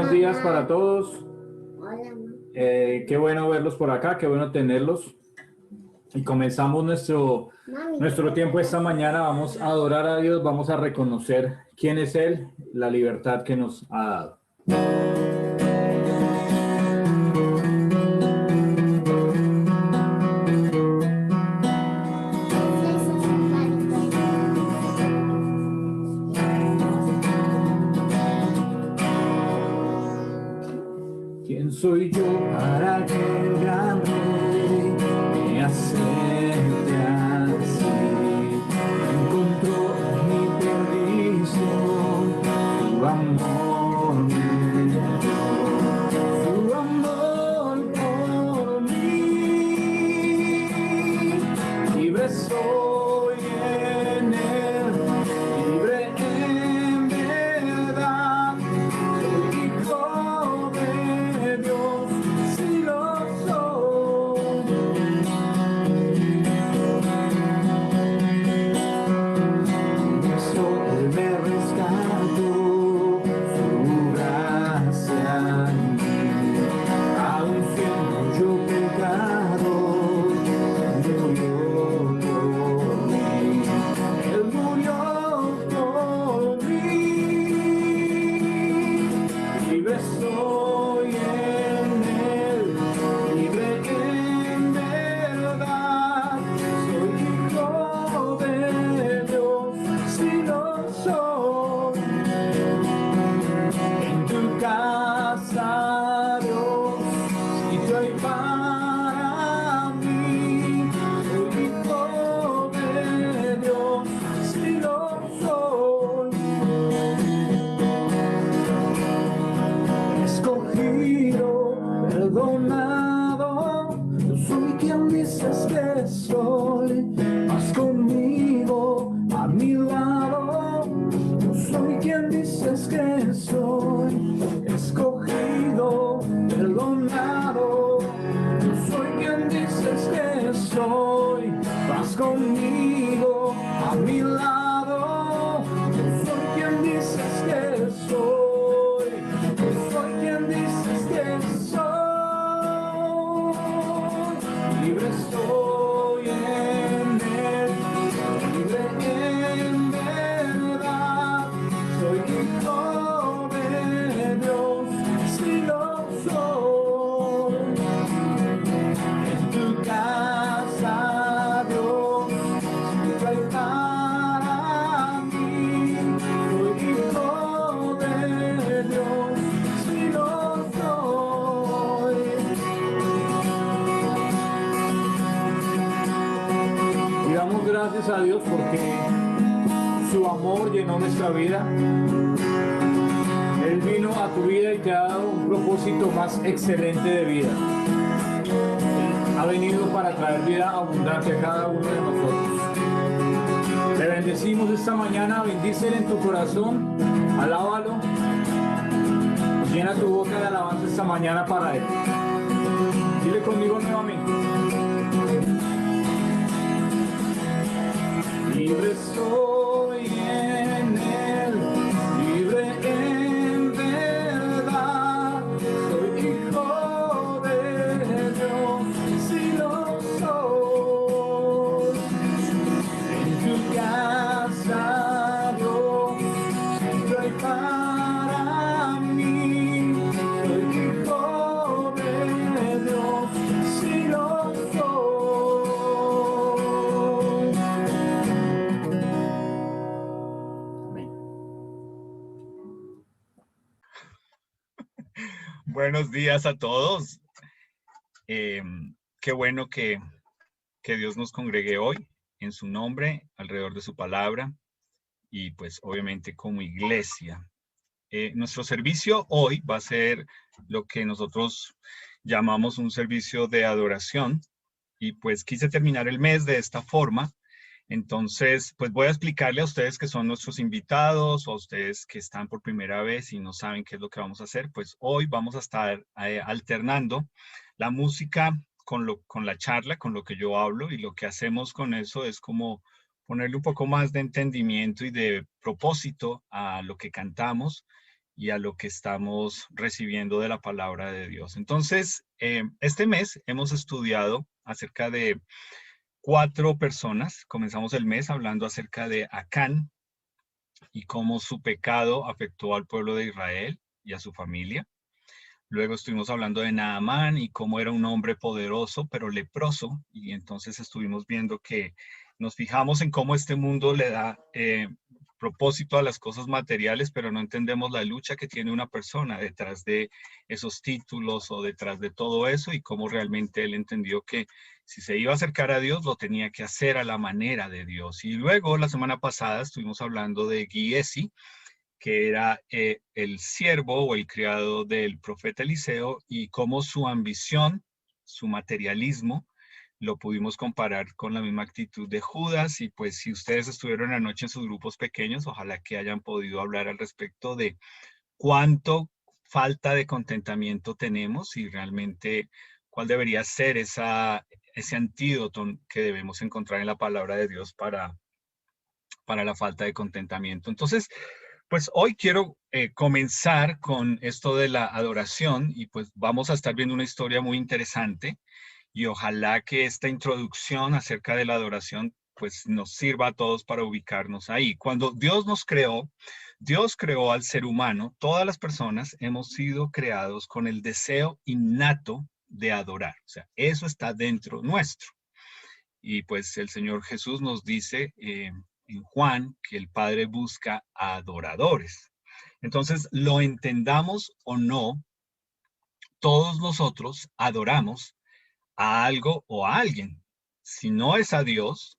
Buenos días para todos. Hola, mamá. Qué bueno verlos por acá, qué bueno tenerlos. Y comenzamos nuestro tiempo esta mañana. Vamos a adorar a Dios, vamos a reconocer quién es Él, la libertad que nos ha dado. ¿Quién soy yo para que el gran rey me acepte así? Encontró en mi perdición su amor me dio, su amor por mí. Libre soy en él, libre en verdad. Soy hijo de Dios, si lo soy. Eso Él me rescató, su gracia en mí. Aún siendo yo pecador, Él murió por mí. Él murió por mí. Libre soy en Él, libre en verdad. Soy hijo de Dios, si lo soy. En tu casa, Dios, sitio hay para mí. Soy hijo de Dios, si lo soy. Escogido, perdonado, yo soy quien dices que soy. Vas conmigo, a mi lado, yo soy quien dices que soy. Escogido, perdonado, yo soy quien dices que soy. Vas conmigo, a mi lado, yo soy quien dices que soy. Yo soy quien dices que soy. Libre soy en Él, libre en verdad. Soy hijo de Dios, si lo soy. En tu casa, Dios, sitio hay para mí. Soy hijo de Dios, si lo soy. Y damos gracias a Dios porque su amor llenó nuestra vida. Él vino a tu vida y te ha dado un propósito más excelente de vida. Ha venido para traer vida abundante a cada uno de nosotros. Te bendecimos esta mañana, bendícele en tu corazón, alábalo, llena tu boca de alabanza esta mañana para Él. Dile conmigo nuevamente. Libre soy en Él, libre en verdad. Soy hijo de Dios, si lo soy. En tu casa, Dios, siempre hay para mí. Soy hijo de Dios, si lo soy. Amén. Buenos días a todos. Qué bueno que Dios nos congregue hoy en su nombre, alrededor de su palabra y pues obviamente como iglesia. Nuestro servicio hoy va a ser lo que nosotros llamamos un servicio de adoración y pues quise terminar el mes de esta forma. Entonces, pues voy a explicarle a ustedes que son nuestros invitados o a ustedes que están por primera vez y no saben qué es lo que vamos a hacer. Pues hoy vamos a estar alternando la música con la charla, con lo que yo hablo, y lo que hacemos con eso es como ponerle un poco más de entendimiento y de propósito a lo que cantamos y a lo que estamos recibiendo de la palabra de Dios. Entonces, este mes hemos estudiado acerca de 4 personas. Comenzamos el mes hablando acerca de Acán y cómo su pecado afectó al pueblo de Israel y a su familia. Luego estuvimos hablando de Naamán y cómo era un hombre poderoso, pero leproso. Y entonces estuvimos viendo que nos fijamos en cómo este mundo le da propósito a las cosas materiales, pero no entendemos la lucha que tiene una persona detrás de esos títulos o detrás de todo eso, y cómo realmente él entendió que si se iba a acercar a Dios, lo tenía que hacer a la manera de Dios. Y luego, la semana pasada, estuvimos hablando de Giesi, que era el siervo o el criado del profeta Eliseo, y cómo su ambición, su materialismo, lo pudimos comparar con la misma actitud de Judas. Y pues si ustedes estuvieron anoche en sus grupos pequeños, ojalá que hayan podido hablar al respecto de cuánto falta de contentamiento tenemos y realmente cuál debería ser ese antídoto que debemos encontrar en la palabra de Dios para la falta de contentamiento. Entonces, pues hoy quiero comenzar con esto de la adoración, y pues vamos a estar viendo una historia muy interesante, y ojalá que esta introducción acerca de la adoración pues nos sirva a todos para ubicarnos ahí. Cuando Dios creó al ser humano. Todas las personas hemos sido creados con el deseo innato de adorar. O sea, eso está dentro nuestro. Y pues el Señor Jesús nos dice en Juan que el Padre busca adoradores. Entonces, lo entendamos o no, todos nosotros adoramos a algo o a alguien. Si no es a Dios,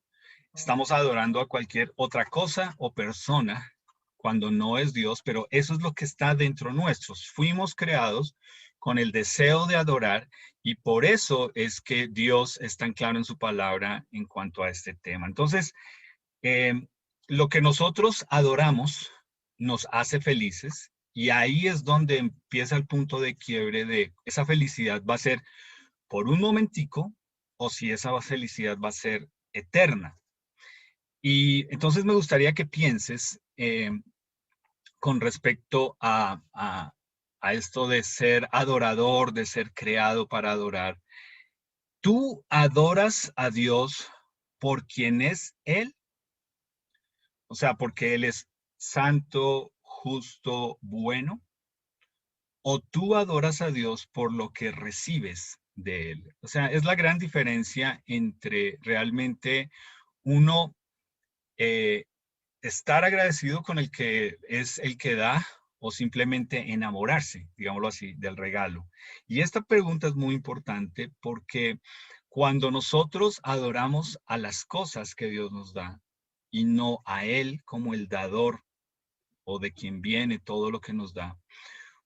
estamos adorando a cualquier otra cosa o persona cuando no es Dios, pero eso es lo que está dentro nuestro. Fuimos creados con el deseo de adorar, y por eso es que Dios es tan claro en su palabra en cuanto a este tema. Entonces, lo que nosotros adoramos nos hace felices, y ahí es donde empieza el punto de quiebre de esa felicidad. ¿Va a ser por un momentico o si esa felicidad va a ser eterna? Y entonces me gustaría que pienses con respecto a esto de ser adorador, de ser creado para adorar. ¿Tú adoras a Dios por quien es Él? O sea, porque Él es santo, justo, bueno. ¿O tú adoras a Dios por lo que recibes de Él? O sea, es la gran diferencia entre realmente uno eh, estar agradecido con el que es el que da, o simplemente enamorarse, digámoslo así, del regalo. Y esta pregunta es muy importante porque cuando nosotros adoramos a las cosas que Dios nos da y no a Él como el dador o de quien viene todo lo que nos da,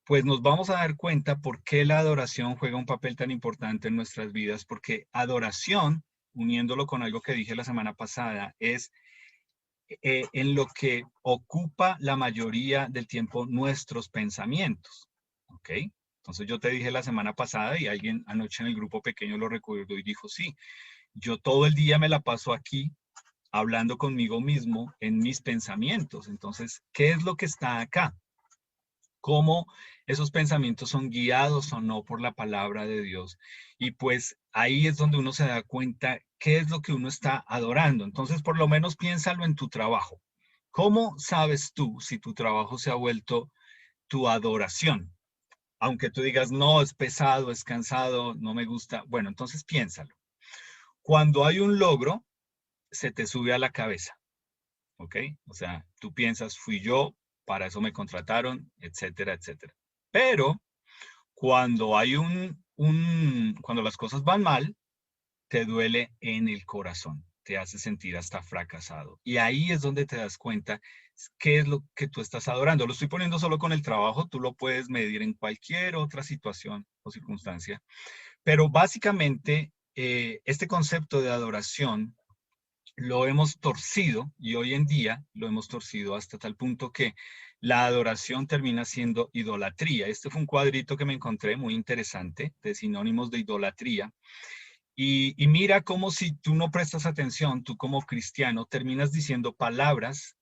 pues nos vamos a dar cuenta por qué la adoración juega un papel tan importante en nuestras vidas. Porque adoración, uniéndolo con algo que dije la semana pasada, es en lo que ocupa la mayoría del tiempo nuestros pensamientos. ¿Ok? Entonces yo te dije la semana pasada, y alguien anoche en el grupo pequeño lo recordó y dijo, sí, yo todo el día me la paso aquí hablando conmigo mismo en mis pensamientos. Entonces, ¿qué es lo que está acá? ¿Cómo esos pensamientos son guiados o no por la palabra de Dios? Y pues ahí es donde uno se da cuenta qué es lo que uno está adorando. Entonces, por lo menos piénsalo en tu trabajo. ¿Cómo sabes tú si tu trabajo se ha vuelto tu adoración? Aunque tú digas, no, es pesado, es cansado, no me gusta. Bueno, entonces piénsalo. Cuando hay un logro, se te sube a la cabeza, ¿ok? O sea, tú piensas, fui yo, para eso me contrataron, etcétera, etcétera. Pero cuando hay cuando las cosas van mal, te duele en el corazón, te hace sentir hasta fracasado. Y ahí es donde te das cuenta qué es lo que tú estás adorando. Lo estoy poniendo solo con el trabajo, tú lo puedes medir en cualquier otra situación o circunstancia. Pero básicamente, este concepto de adoración lo hemos torcido, y hoy en día lo hemos torcido hasta tal punto que la adoración termina siendo idolatría. Este fue un cuadrito que me encontré muy interesante de sinónimos de idolatría. Y mira cómo, si tú no prestas atención, tú como cristiano terminas diciendo palabras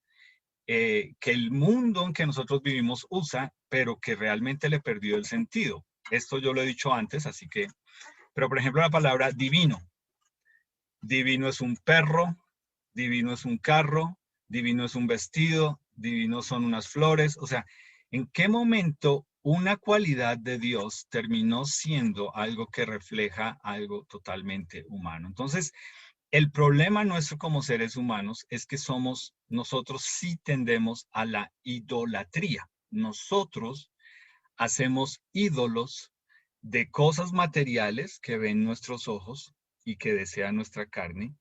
que el mundo en que nosotros vivimos usa, pero que realmente le perdió el sentido. Esto yo lo he dicho antes, así que, pero por ejemplo la palabra divino. Divino es un perro, divino es un carro, divino es un vestido, divino son unas flores. O sea, ¿en qué momento una cualidad de Dios terminó siendo algo que refleja algo totalmente humano? Entonces, el problema nuestro como seres humanos es que nosotros sí tendemos a la idolatría. Nosotros hacemos ídolos de cosas materiales que ven nuestros ojos y que desea nuestra carne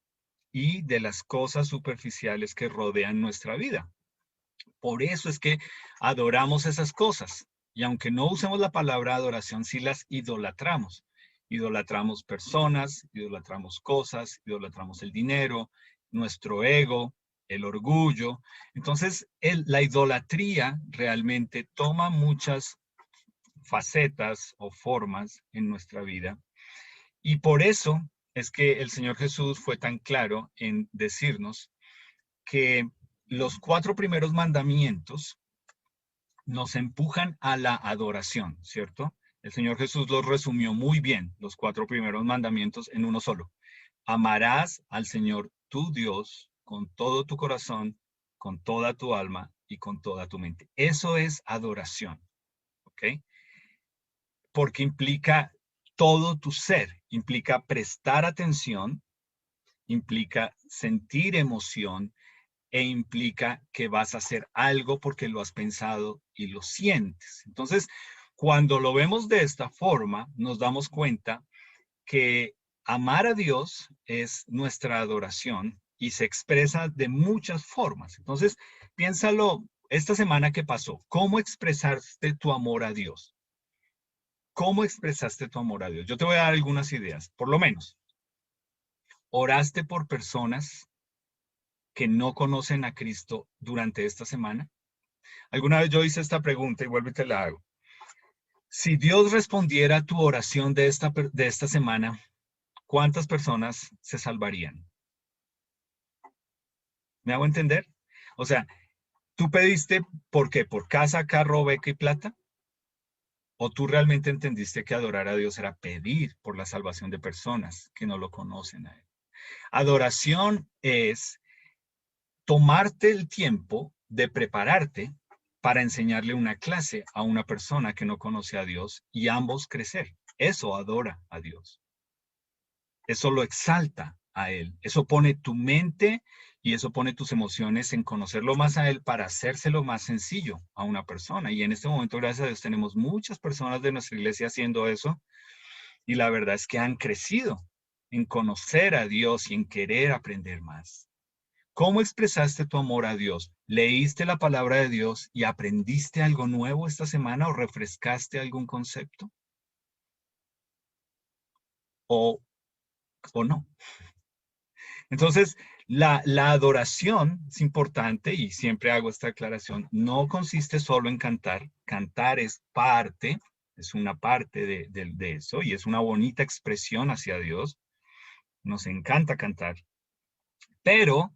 y de las cosas superficiales que rodean nuestra vida. Por eso es que adoramos esas cosas. Y aunque no usemos la palabra adoración, sí las idolatramos. Idolatramos personas, idolatramos cosas, idolatramos el dinero, nuestro ego, el orgullo. Entonces, la idolatría realmente toma muchas facetas o formas en nuestra vida. Y por eso es que el Señor Jesús fue tan claro en decirnos que los 4 primeros mandamientos nos empujan a la adoración, ¿cierto? El Señor Jesús los resumió muy bien, los 4 primeros mandamientos en uno solo. Amarás al Señor tu Dios con todo tu corazón, con toda tu alma y con toda tu mente. Eso es adoración, ¿ok? Porque implica todo tu ser, implica prestar atención, implica sentir emoción e implica que vas a hacer algo porque lo has pensado y lo sientes. Entonces, cuando lo vemos de esta forma, nos damos cuenta que amar a Dios es nuestra adoración y se expresa de muchas formas. Entonces, piénsalo esta semana que pasó, ¿cómo expresaste tu amor a Dios? ¿Cómo expresaste tu amor a Dios? Yo te voy a dar algunas ideas, por lo menos. ¿Oraste por personas que no conocen a Cristo durante esta semana? Alguna vez yo hice esta pregunta y vuelvo y te la hago. Si Dios respondiera a tu oración de esta semana, ¿cuántas personas se salvarían? ¿Me hago entender? O sea, ¿tú pediste por qué? ¿Por casa, carro, beca y plata? ¿O tú realmente entendiste que adorar a Dios era pedir por la salvación de personas que no lo conocen a Él? Adoración es tomarte el tiempo de prepararte para enseñarle una clase a una persona que no conoce a Dios y ambos crecer. Eso adora a Dios. Eso lo exalta a Él. Eso pone tu mente y eso pone tus emociones en conocerlo más a Él para hacérselo más sencillo a una persona. Y en este momento, gracias a Dios, tenemos muchas personas de nuestra iglesia haciendo eso y la verdad es que han crecido en conocer a Dios y en querer aprender más. ¿Cómo expresaste tu amor a Dios? ¿Leíste la palabra de Dios y aprendiste algo nuevo esta semana o refrescaste algún concepto? ¿O no? Entonces, la adoración es importante y siempre hago esta aclaración. No consiste solo en cantar. Cantar es parte, es una parte de eso y es una bonita expresión hacia Dios. Nos encanta cantar. Pero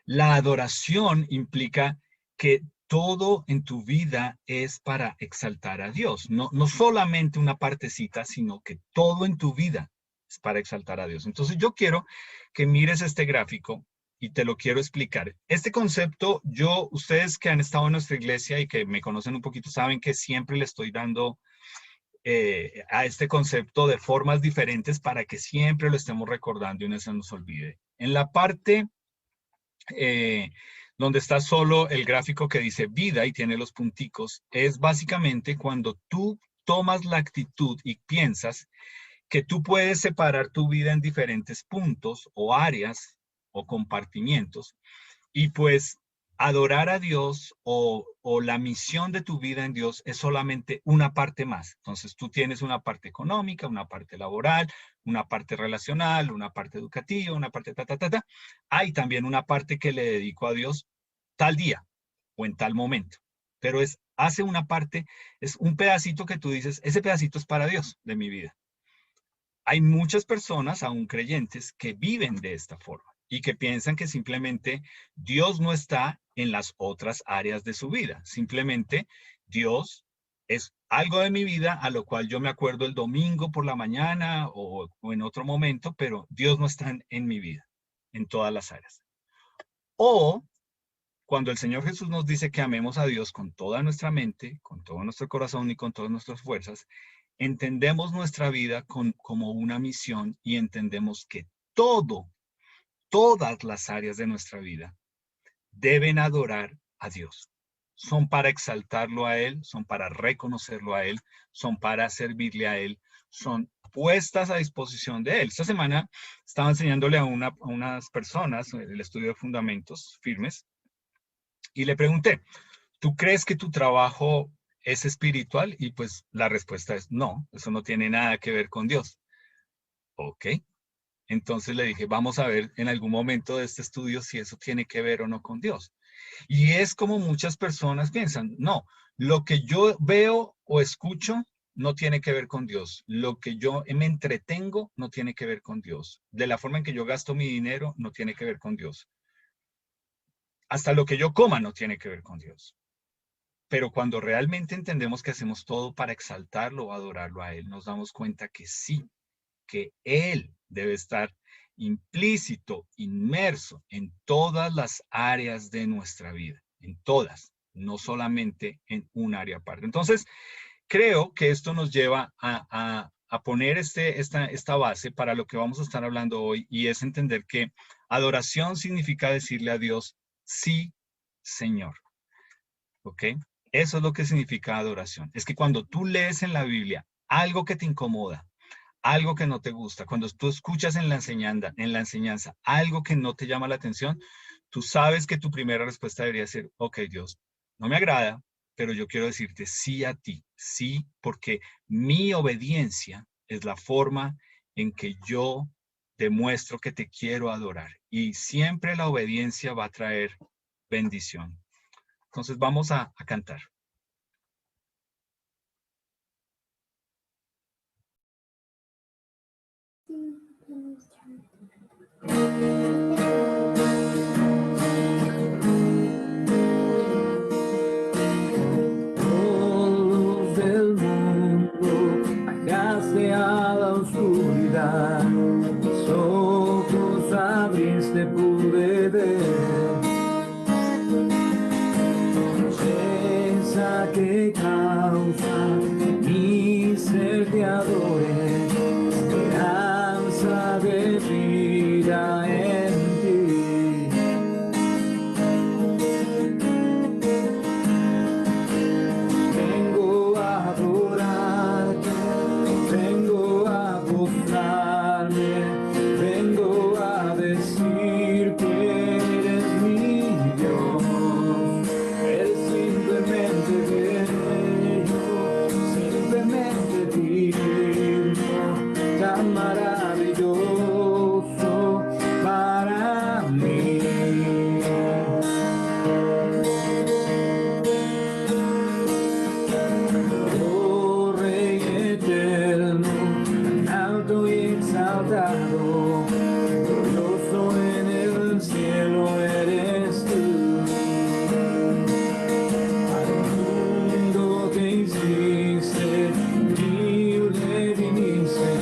la adoración implica que todo en tu vida es para exaltar a Dios. No solamente una partecita, sino que todo en tu vida es para exaltar a Dios. Entonces yo quiero que mires este gráfico y te lo quiero explicar. Este concepto, ustedes que han estado en nuestra iglesia y que me conocen un poquito, saben que siempre le estoy dando a este concepto de formas diferentes para que siempre lo estemos recordando y no se nos olvide. En la parte donde está solo el gráfico que dice vida y tiene los punticos, es básicamente cuando tú tomas la actitud y piensas que tú puedes separar tu vida en diferentes puntos o áreas o compartimientos y pues adorar a Dios o la misión de tu vida en Dios es solamente una parte más. Entonces tú tienes una parte económica, una parte laboral, una parte relacional, una parte educativa, una parte ta. Hay también una parte que le dedico a Dios tal día o en tal momento. Pero hace una parte, es un pedacito que tú dices, ese pedacito es para Dios de mi vida. Hay muchas personas, aún creyentes, que viven de esta forma. y que piensan que simplemente Dios no está en las otras áreas de su vida. Simplemente Dios es algo de mi vida a lo cual yo me acuerdo el domingo por la mañana o en otro momento, pero Dios no está en mi vida, en todas las áreas. O cuando el Señor Jesús nos dice que amemos a Dios con toda nuestra mente, con todo nuestro corazón y con todas nuestras fuerzas, entendemos nuestra vida como una misión y entendemos que todas las áreas de nuestra vida deben adorar a Dios. Son para exaltarlo a Él, son para reconocerlo a Él, son para servirle a Él, son puestas a disposición de Él. Esta semana estaba enseñándole a unas personas el estudio de fundamentos firmes y le pregunté, ¿tú crees que tu trabajo es espiritual? Y pues la respuesta es no, eso no tiene nada que ver con Dios. Ok. Entonces le dije, vamos a ver en algún momento de este estudio si eso tiene que ver o no con Dios. Y es como muchas personas piensan, no, lo que yo veo o escucho no tiene que ver con Dios. Lo que yo me entretengo no tiene que ver con Dios. De la forma en que yo gasto mi dinero no tiene que ver con Dios. Hasta lo que yo coma no tiene que ver con Dios. Pero cuando realmente entendemos que hacemos todo para exaltarlo o adorarlo a Él, nos damos cuenta que sí, que Él debe estar implícito, inmerso en todas las áreas de nuestra vida, en todas, no solamente en un área aparte. Entonces, creo que esto nos lleva a poner esta base para lo que vamos a estar hablando hoy, y es entender que adoración significa decirle a Dios, sí, Señor. ¿Ok? Eso es lo que significa adoración. Es que cuando tú lees en la Biblia algo que te incomoda, algo que no te gusta, cuando tú escuchas en la enseñanza algo que no te llama la atención, tú sabes que tu primera respuesta debería ser, ok, Dios, no me agrada, pero yo quiero decirte sí a ti, sí, porque mi obediencia es la forma en que yo demuestro que te quiero adorar. Y siempre la obediencia va a traer bendición. Entonces vamos a cantar. Luz del mundo, bajaste a la oscuridad, mis ojos abriste, pude ver. Tristeza que causa mi ser te adore, esperanza de vida en ti. Vengo a adorarte, vengo a postrarme, vengo a decir que eres mi Dios. Eres simplemente bello, simplemente divino, tan maravilloso para mí. Oh Rey eterno, tan alto y exaltado, glorioso en el cielo eres tú. Al mundo que hiciste, libre viniste,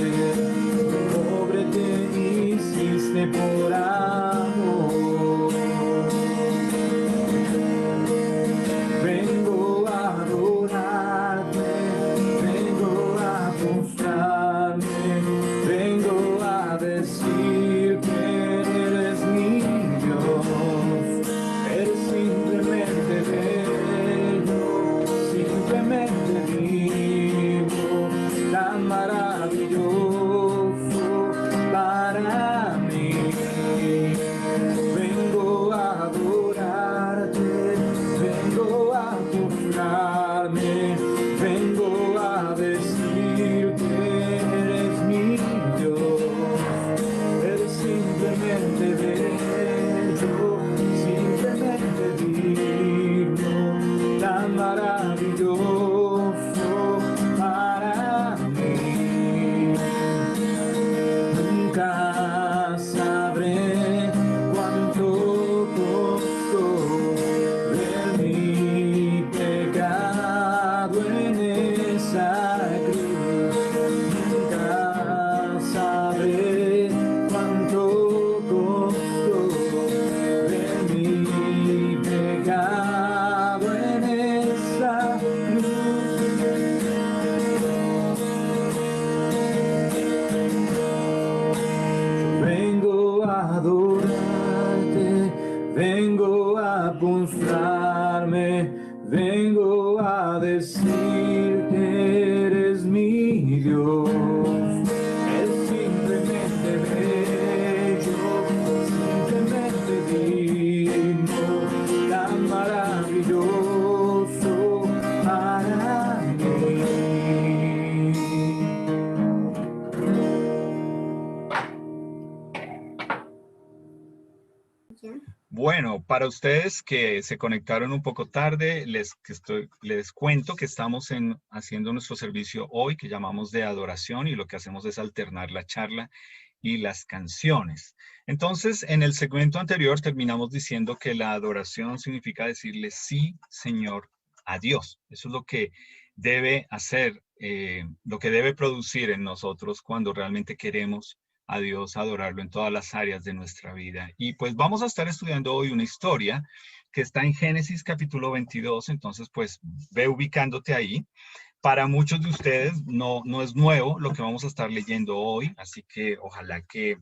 pobre te hiciste por amor. Vengo a adorarte, vengo a postrarme, vengo a decir que eres mi Dios. Eres simplemente bello, simplemente vivo, tan maravilloso para mí. Vengo a adorarte, vengo a postrarme, vengo a decir que eres mi Dios. Eres simplemente bello, simplemente divino, tan maravilloso para mí. Nunca sabré vengo a decir que eres mi Dios. Es simplemente bello, simplemente digno, tan maravilloso para mí. Bueno, para ustedes que se conectaron un poco tarde, les cuento que estamos haciendo nuestro servicio hoy que llamamos de adoración, y lo que hacemos es alternar la charla y las canciones. Entonces, en el segmento anterior terminamos diciendo que la adoración significa decirle sí, Señor, a Dios. Eso es lo que debe hacer, lo que debe producir en nosotros cuando realmente queremos a Dios, adorarlo en todas las áreas de nuestra vida. Y pues vamos a estar estudiando hoy una historia que está en Génesis capítulo 22, entonces pues ve ubicándote ahí. Para muchos de ustedes no es nuevo lo que vamos a estar leyendo hoy, así que ojalá que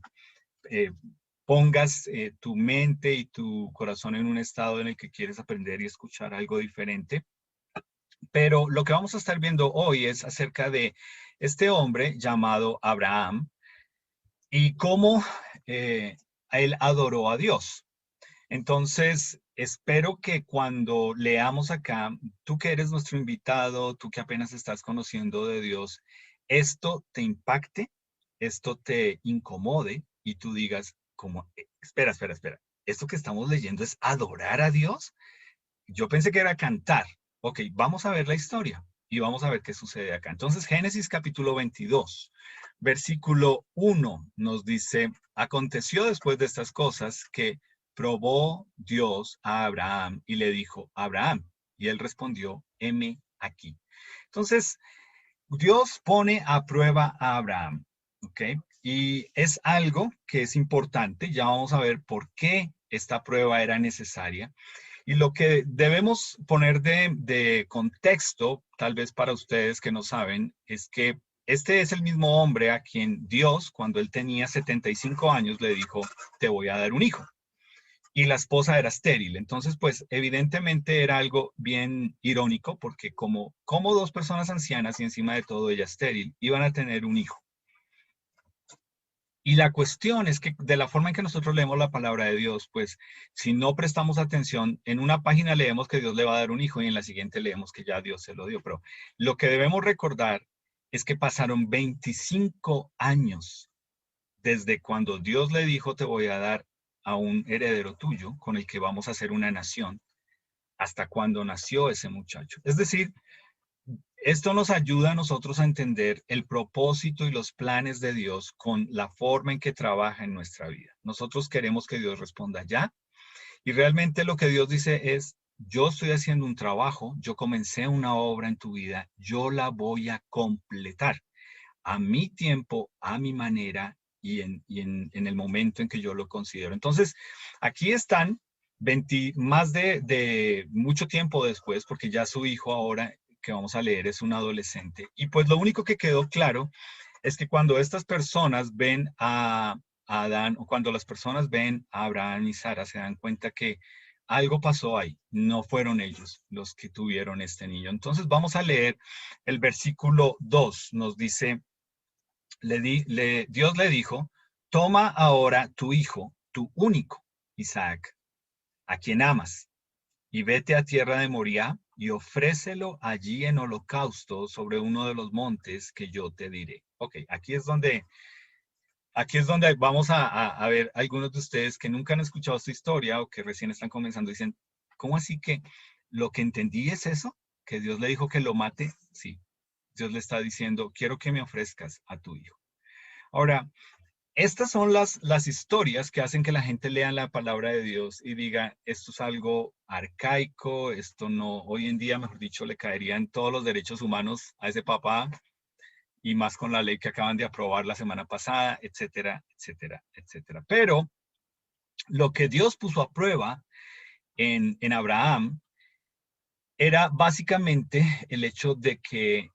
pongas tu mente y tu corazón en un estado en el que quieres aprender y escuchar algo diferente. Pero lo que vamos a estar viendo hoy es acerca de este hombre llamado Abraham, y cómo él adoró a Dios. Entonces, espero que cuando leamos acá, tú que eres nuestro invitado, tú que apenas estás conociendo de Dios, esto te impacte, esto te incomode y tú digas como, espera, ¿esto que estamos leyendo es adorar a Dios? Yo pensé que era cantar. Ok, vamos a ver la historia y vamos a ver qué sucede acá. Entonces, Génesis capítulo 22. Versículo 1 nos dice, aconteció después de estas cosas que probó Dios a Abraham y le dijo, Abraham, y él respondió, heme aquí. Entonces, Dios pone a prueba a Abraham, ¿ok? Y es algo que es importante, ya vamos a ver por qué esta prueba era necesaria. Y lo que debemos poner de contexto, tal vez para ustedes que no saben, es que este es el mismo hombre a quien Dios, cuando él tenía 75 años, le dijo, te voy a dar un hijo. Y la esposa era estéril. Entonces, pues, evidentemente era algo bien irónico, porque como dos personas ancianas y encima de todo ella estéril, iban a tener un hijo. Y la cuestión es que de la forma en que nosotros leemos la palabra de Dios, pues si no prestamos atención, en una página leemos que Dios le va a dar un hijo y en la siguiente leemos que ya Dios se lo dio. Pero lo que debemos recordar es que pasaron 25 años desde cuando Dios le dijo, te voy a dar a un heredero tuyo con el que vamos a hacer una nación, hasta cuando nació ese muchacho. Es decir, esto nos ayuda a nosotros a entender el propósito y los planes de Dios con la forma en que trabaja en nuestra vida. Nosotros queremos que Dios responda ya, y realmente lo que Dios dice es, yo estoy haciendo un trabajo, yo comencé una obra en tu vida, yo la voy a completar a mi tiempo, a mi manera y en el momento en que yo lo considero. Entonces, aquí están más de mucho tiempo después, porque ya su hijo ahora que vamos a leer es un adolescente. Y pues lo único que quedó claro es que cuando estas personas ven a Adán, o cuando las personas ven a Abraham y Sara, se dan cuenta que algo pasó ahí, no fueron ellos los que tuvieron este niño. Entonces vamos a leer el versículo 2, nos dice, Dios le dijo, toma ahora tu hijo, tu único, Isaac, a quien amas, y vete a tierra de Moriah y ofrécelo allí en holocausto sobre uno de los montes que yo te diré. Ok, aquí es donde vamos a ver algunos de ustedes que nunca han escuchado esta historia o que recién están comenzando y dicen, ¿cómo así que lo que entendí es eso? ¿Que Dios le dijo que lo mate? Sí, Dios le está diciendo, quiero que me ofrezcas a tu hijo. Ahora, estas son las historias que hacen que la gente lea la palabra de Dios y diga, esto es algo arcaico, esto no, hoy en día, mejor dicho, le caerían todos los derechos humanos a ese papá, y más con la ley que acaban de aprobar la semana pasada, etcétera, etcétera, etcétera. Pero lo que Dios puso a prueba en Abraham era básicamente el hecho de que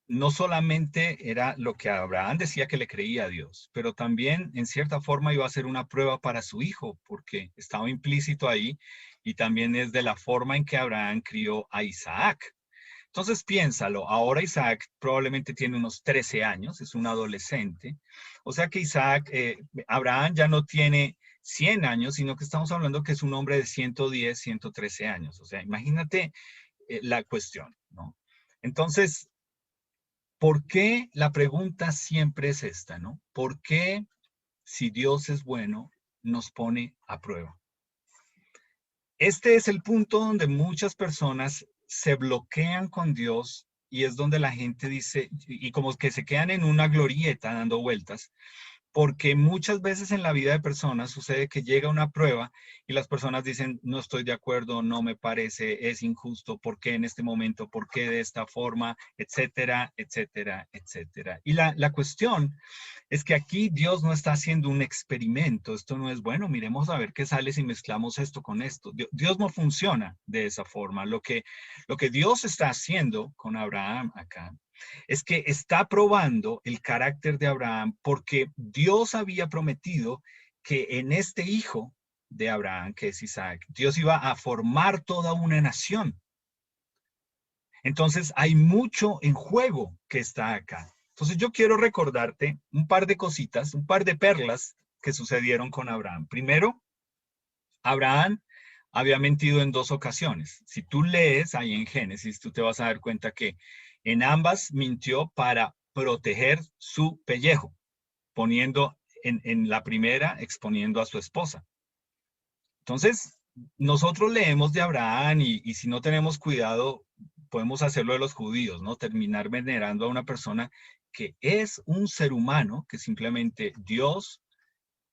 no solamente era lo que Abraham decía que le creía a Dios, pero también en cierta forma iba a ser una prueba para su hijo, porque estaba implícito ahí y también es de la forma en que Abraham crió a Isaac. Entonces piénsalo, ahora Isaac probablemente tiene unos 13 años, es un adolescente, o sea que Abraham ya no tiene 100 años, sino que estamos hablando que es un hombre de 110, 113 años, o sea, imagínate la cuestión, ¿no? Entonces, ¿por qué la pregunta siempre es esta, ¿no? ¿Por qué si Dios es bueno, nos pone a prueba? Este es el punto donde muchas personas se bloquean con Dios y es donde la gente dice, y como que se quedan en una glorieta dando vueltas, porque muchas veces en la vida de personas sucede que llega una prueba y las personas dicen, no estoy de acuerdo, no me parece, es injusto, ¿por qué en este momento? ¿Por qué de esta forma? Etcétera, etcétera, etcétera. Y la cuestión es que aquí Dios no está haciendo un experimento, esto no es bueno, miremos a ver qué sale si mezclamos esto con esto. Dios no funciona de esa forma. Lo que Dios está haciendo con Abraham acá es que está probando el carácter de Abraham porque Dios había prometido que en este hijo de Abraham, que es Isaac, Dios iba a formar toda una nación. Entonces hay mucho en juego que está acá. Entonces yo quiero recordarte un par de cositas, un par de perlas que sucedieron con Abraham. Primero, Abraham había mentido en 2 ocasiones. Si tú lees ahí en Génesis, tú te vas a dar cuenta que en ambas mintió para proteger su pellejo, poniendo en la primera, exponiendo a su esposa. Entonces, nosotros leemos de Abraham y si no tenemos cuidado, podemos hacerlo de los judíos, ¿no? Terminar venerando a una persona que es un ser humano, que simplemente Dios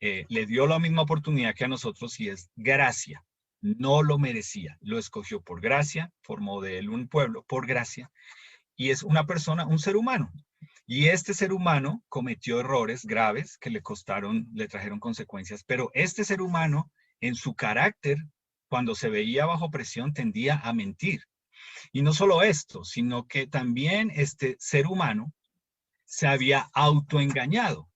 le dio la misma oportunidad que a nosotros y es gracia. No lo merecía, lo escogió por gracia, formó de él un pueblo por gracia y es una persona, un ser humano. Y este ser humano cometió errores graves que le trajeron consecuencias, pero este ser humano en su carácter, cuando se veía bajo presión, tendía a mentir. Y no solo esto, sino que también este ser humano se había autoengañado.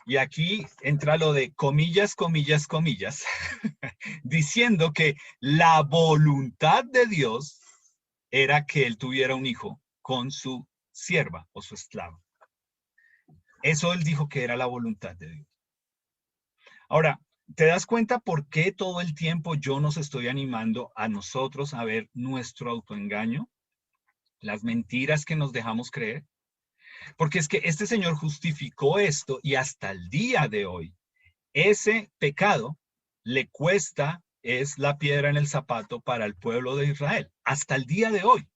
Y aquí entra lo de comillas, comillas, comillas, diciendo que la voluntad de Dios era que él tuviera un hijo con su sierva o su esclava. Eso él dijo que era la voluntad de Dios. Ahora, ¿te das cuenta por qué todo el tiempo yo nos estoy animando a nosotros a ver nuestro autoengaño? Las mentiras que nos dejamos creer. Porque es que este señor justificó esto y hasta el día de hoy, ese pecado le cuesta, es la piedra en el zapato para el pueblo de Israel, hasta el día de hoy.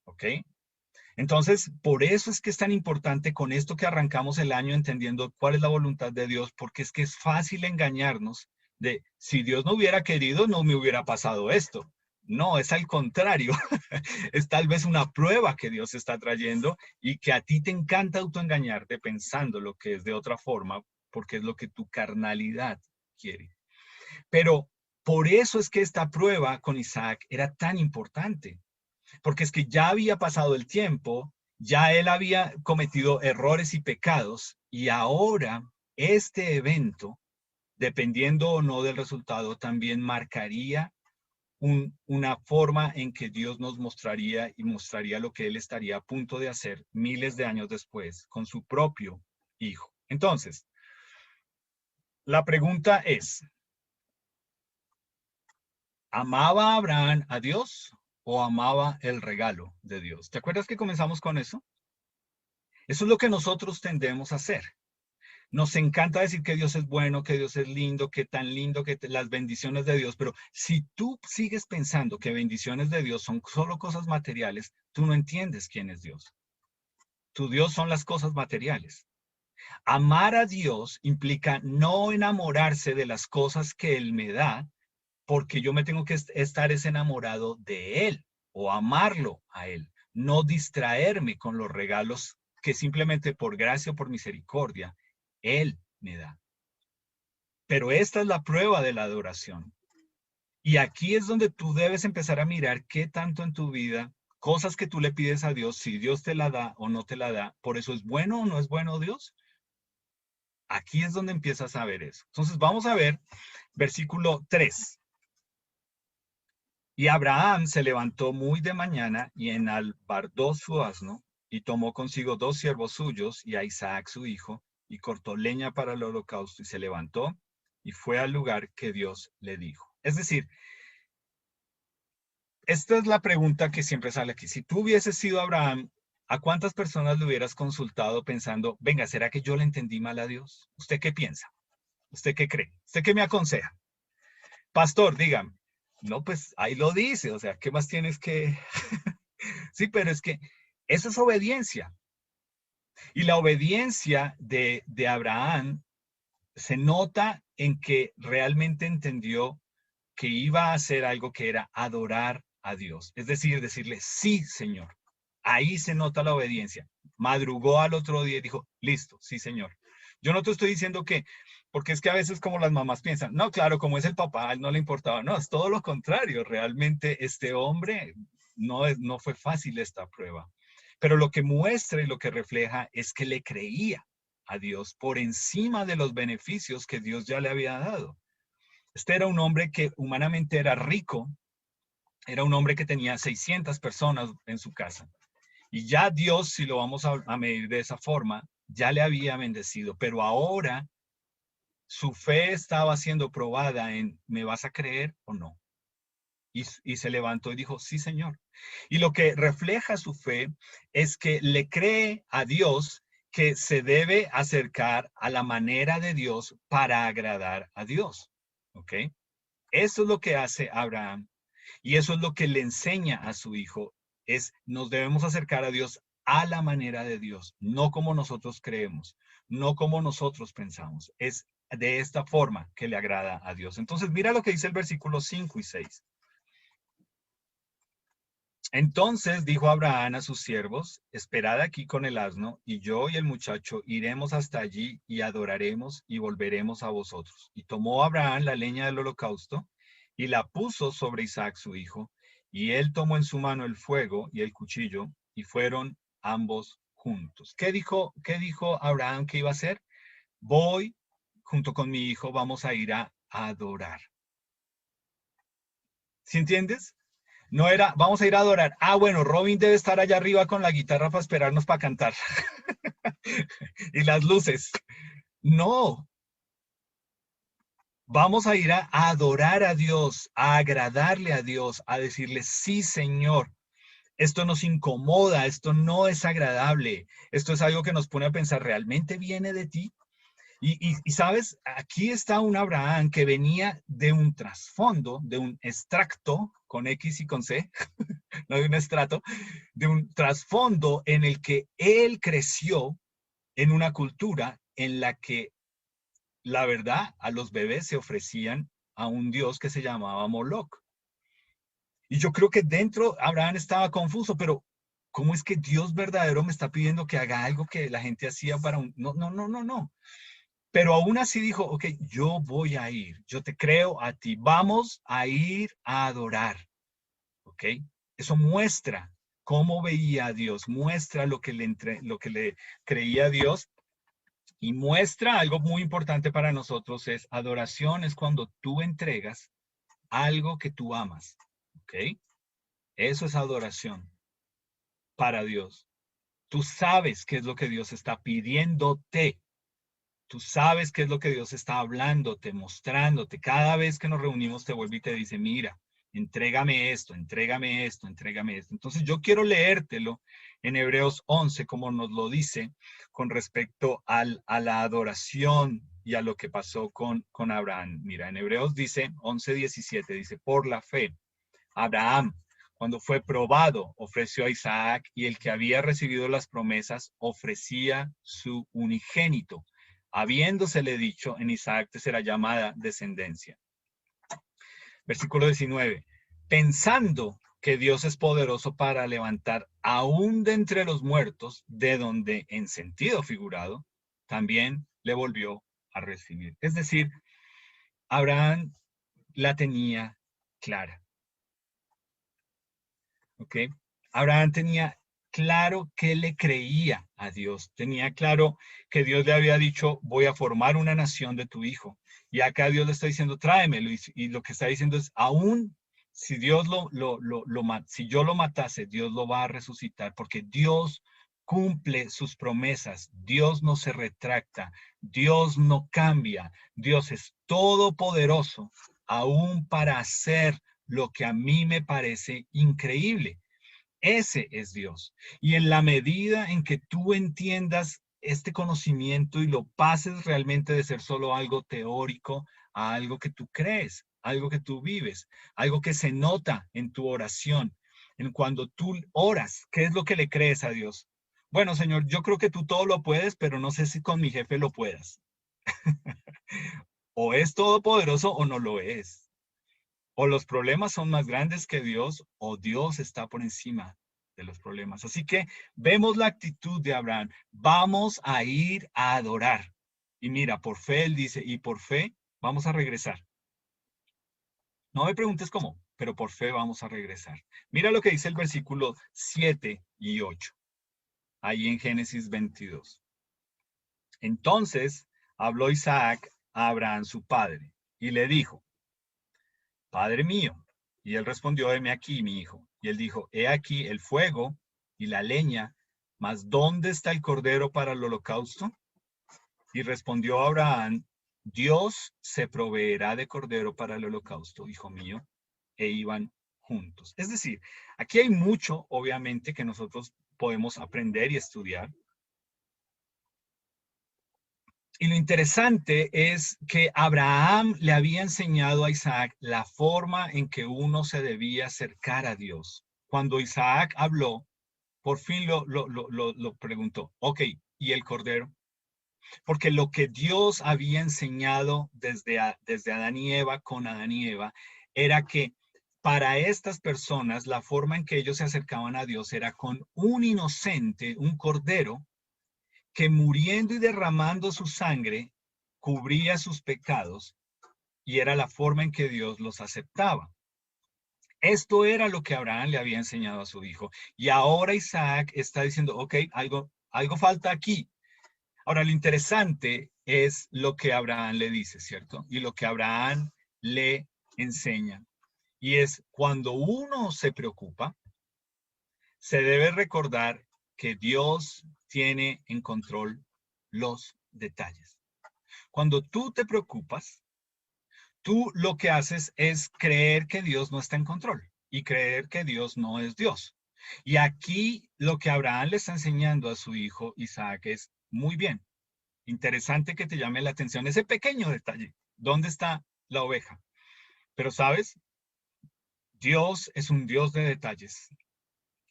¿Ok? Entonces, por eso es que es tan importante con esto que arrancamos el año entendiendo cuál es la voluntad de Dios, porque es que es fácil engañarnos de si Dios no hubiera querido, no me hubiera pasado esto. No, es al contrario. Es tal vez una prueba que Dios está trayendo y que a ti te encanta autoengañarte pensando lo que es de otra forma, porque es lo que tu carnalidad quiere. Pero por eso es que esta prueba con Isaac era tan importante, porque es que ya había pasado el tiempo, ya él había cometido errores y pecados, y ahora este evento, dependiendo o no del resultado, también marcaría una forma en que Dios nos mostraría y mostraría lo que él estaría a punto de hacer miles de años después con su propio hijo. Entonces, la pregunta es, ¿amaba Abraham a Dios o amaba el regalo de Dios? ¿Te acuerdas que comenzamos con eso? Eso es lo que nosotros tendemos a hacer. Nos encanta decir que Dios es bueno, que Dios es lindo, que tan lindo, que las bendiciones de Dios, pero si tú sigues pensando que bendiciones de Dios son solo cosas materiales, tú no entiendes quién es Dios. Tu Dios son las cosas materiales. Amar a Dios implica no enamorarse de las cosas que Él me da, porque yo me tengo que estar enamorado de Él o amarlo a Él, no distraerme con los regalos que simplemente por gracia o por misericordia Él me da. Pero esta es la prueba de la adoración. Y aquí es donde tú debes empezar a mirar qué tanto en tu vida cosas que tú le pides a Dios, si Dios te la da o no te la da, por eso es bueno o no es bueno Dios. Aquí es donde empiezas a ver eso. Entonces vamos a ver versículo 3. Y Abraham se levantó muy de mañana y enalbardó su asno y tomó consigo 2 siervos suyos y a Isaac su hijo y cortó leña para el holocausto y se levantó y fue al lugar que Dios le dijo. Es decir, esta es la pregunta que siempre sale aquí. Si tú hubieses sido Abraham, ¿a cuántas personas le hubieras consultado pensando, venga, ¿será que yo le entendí mal a Dios? ¿Usted qué piensa? ¿Usted qué cree? ¿Usted qué me aconseja? Pastor, dígame. No, pues ahí lo dice, o sea, ¿qué más tienes que...? Sí, pero es que eso es obediencia. Y la obediencia de Abraham se nota en que realmente entendió que iba a hacer algo que era adorar a Dios. Es decir, decirle, sí, Señor. Ahí se nota la obediencia. Madrugó al otro día y dijo, listo, sí, Señor. Yo no te estoy diciendo que, porque es que a veces como las mamás piensan, no, claro, como es el papá, a él no le importaba. No, es todo lo contrario. Realmente este hombre no fue fácil esta prueba. Pero lo que muestra y lo que refleja es que le creía a Dios por encima de los beneficios que Dios ya le había dado. Este era un hombre que humanamente era rico, era un hombre que tenía 600 personas en su casa. Y ya Dios, si lo vamos a medir de esa forma, ya le había bendecido, pero ahora su fe estaba siendo probada en, ¿me vas a creer o no? Y se levantó y dijo, sí, Señor. Y lo que refleja su fe es que le cree a Dios que se debe acercar a la manera de Dios para agradar a Dios. ¿Ok? Eso es lo que hace Abraham. Y eso es lo que le enseña a su hijo. Nos debemos acercar a Dios a la manera de Dios, no como nosotros creemos, no como nosotros pensamos. Es de esta forma que le agrada a Dios. Entonces, mira lo que dice el versículo 5 y 6. Entonces dijo Abraham a sus siervos, esperad aquí con el asno, y yo y el muchacho iremos hasta allí y adoraremos y volveremos a vosotros. Y tomó Abraham la leña del holocausto y la puso sobre Isaac su hijo, y él tomó en su mano el fuego y el cuchillo, y fueron ambos juntos. ¿Qué dijo Abraham que iba a hacer? Voy, junto con mi hijo, vamos a ir a adorar. ¿Sí entiendes? No era, vamos a ir a adorar. Ah, bueno, Robin debe estar allá arriba con la guitarra para esperarnos para cantar. Y las luces. No, vamos a ir a adorar a Dios, a agradarle a Dios, a decirle, sí, Señor, esto nos incomoda, esto no es agradable, esto es algo que nos pone a pensar, ¿realmente viene de ti? Y sabes, aquí está un Abraham que venía de un trasfondo, de un extracto con X y con C, no de un estrato, de un trasfondo en el que él creció en una cultura en la que la verdad a los bebés se ofrecían a un dios que se llamaba Moloch. Y yo creo que dentro Abraham estaba confuso, pero ¿cómo es que Dios verdadero me está pidiendo que haga algo que la gente hacía para un... No, no, no, no, no. Pero aún así dijo, ok, yo voy a ir, yo te creo a ti, vamos a ir a adorar. ¿Ok? Eso muestra cómo veía a Dios, muestra lo que le creía a Dios y muestra algo muy importante para nosotros es adoración es cuando tú entregas algo que tú amas. ¿Ok? Eso es adoración para Dios. Tú sabes qué es lo que Dios está pidiéndote. Tú sabes qué es lo que Dios está hablándote, mostrándote. Cada vez que nos reunimos te vuelve y te dice, mira, entrégame esto, entrégame esto, entrégame esto. Entonces yo quiero leértelo en Hebreos 11, como nos lo dice, con respecto a la adoración y a lo que pasó con Abraham. Mira, en Hebreos dice, 11:17, dice, por la fe, Abraham, cuando fue probado, ofreció a Isaac y el que había recibido las promesas ofrecía su unigénito, habiéndosele dicho, en Isaac te será llamada descendencia. Versículo 19. Pensando que Dios es poderoso para levantar aún de entre los muertos, de donde en sentido figurado, también le volvió a recibir. Es decir, Abraham la tenía clara. ¿Ok? Abraham tenía claro que le creía a Dios. Tenía claro que Dios le había dicho, voy a formar una nación de tu hijo. Y acá Dios le está diciendo, tráemelo. Y lo que está diciendo es, aún si Dios si yo lo matase, Dios lo va a resucitar, porque Dios cumple sus promesas. Dios no se retracta. Dios no cambia. Dios es todopoderoso, aún para hacer lo que a mí me parece increíble. Ese es Dios. Y en la medida en que tú entiendas este conocimiento y lo pases realmente de ser solo algo teórico a algo que tú crees, algo que tú vives, algo que se nota en tu oración, en cuando tú oras, ¿qué es lo que le crees a Dios? Bueno, Señor, yo creo que tú todo lo puedes, pero no sé si con mi jefe lo puedas. O es todopoderoso o no lo es. O los problemas son más grandes que Dios, o Dios está por encima de los problemas. Así que vemos la actitud de Abraham. Vamos a ir a adorar. Y mira, por fe él dice, y por fe vamos a regresar. No me preguntes cómo, pero por fe vamos a regresar. Mira lo que dice el versículo 7 y 8, ahí en Génesis 22. Entonces habló Isaac a Abraham su padre y le dijo, Padre mío. Y él respondió, heme aquí, mi hijo. Y él dijo, he aquí el fuego y la leña, mas ¿dónde está el cordero para el holocausto? Y respondió Abraham, Dios se proveerá de cordero para el holocausto, hijo mío. E iban juntos. Es decir, aquí hay mucho, obviamente, que nosotros podemos aprender y estudiar. Y lo interesante es que Abraham le había enseñado a Isaac la forma en que uno se debía acercar a Dios. Cuando Isaac habló, por fin lo preguntó, ok, ¿y el cordero? Porque lo que Dios había enseñado desde Adán y Eva, con Adán y Eva, era que para estas personas la forma en que ellos se acercaban a Dios era con un inocente, un cordero, que muriendo y derramando su sangre cubría sus pecados y era la forma en que Dios los aceptaba. Esto era lo que Abraham le había enseñado a su hijo. Y ahora Isaac está diciendo, ok, algo falta aquí. Ahora, lo interesante es lo que Abraham le dice, ¿cierto? Y lo que Abraham le enseña. Y es cuando uno se preocupa, se debe recordar que Dios tiene en control los detalles. Cuando tú te preocupas, tú lo que haces es creer que Dios no está en control y creer que Dios no es Dios. Y aquí lo que Abraham le está enseñando a su hijo Isaac es muy bien. Interesante que te llame la atención ese pequeño detalle. ¿Dónde está la oveja? Pero sabes, Dios es un Dios de detalles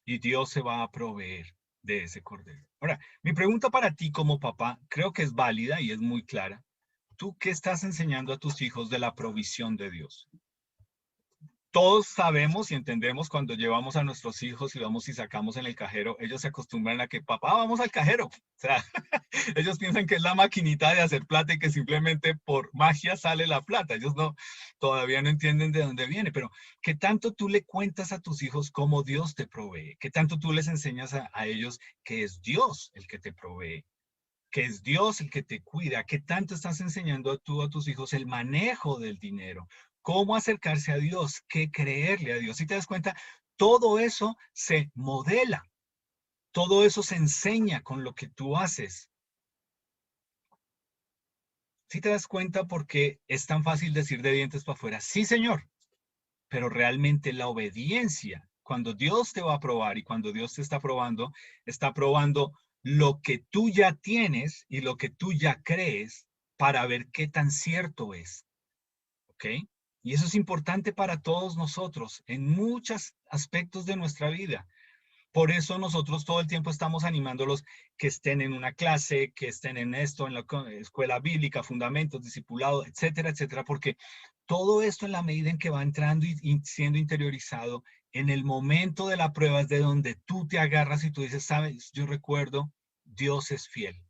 y Dios se va a proveer de ese cordero. Ahora, mi pregunta para ti como papá creo que es válida y es muy clara. ¿Tú qué estás enseñando a tus hijos de la provisión de Dios? Todos sabemos y entendemos cuando llevamos a nuestros hijos y vamos y sacamos en el cajero, ellos se acostumbran a que, papá, vamos al cajero. O sea, ellos piensan que es la maquinita de hacer plata y que simplemente por magia sale la plata. Ellos todavía no entienden de dónde viene, pero ¿qué tanto tú le cuentas a tus hijos cómo Dios te provee? ¿Qué tanto tú les enseñas a ellos que es Dios el que te provee? Que es Dios el que te cuida, qué tanto estás enseñando tú a tus hijos el manejo del dinero, cómo acercarse a Dios, qué creerle a Dios. Si te das cuenta, todo eso se modela, todo eso se enseña con lo que tú haces. Si te das cuenta por qué es tan fácil decir de dientes para afuera, sí, Señor, pero realmente la obediencia, cuando Dios te va a probar y cuando Dios te está probando lo que tú ya tienes y lo que tú ya crees para ver qué tan cierto es. ¿Ok? Y eso es importante para todos nosotros en muchos aspectos de nuestra vida. Por eso nosotros todo el tiempo estamos animándolos que estén en una clase, que estén en esto, en la escuela bíblica, fundamentos, discipulado, etcétera, etcétera, porque todo esto en la medida en que va entrando y siendo interiorizado, en el momento de la prueba es de donde tú te agarras y tú dices, sabes, yo recuerdo, Dios es fiel,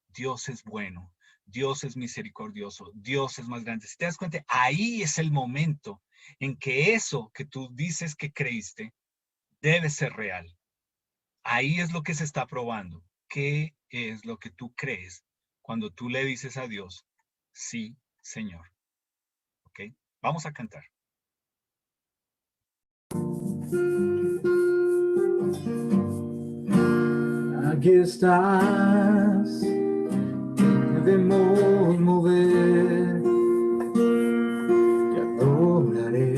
Dios es bueno, Dios es misericordioso, Dios es más grande. Si te das cuenta, ahí es el momento en que eso que tú dices que creíste debe ser real. Ahí es lo que se está probando. ¿Qué es lo que tú crees cuando tú le dices a Dios, sí, Señor? ¿Ok? Vamos a cantar. Aquí estás, debemos mover, te adoraré,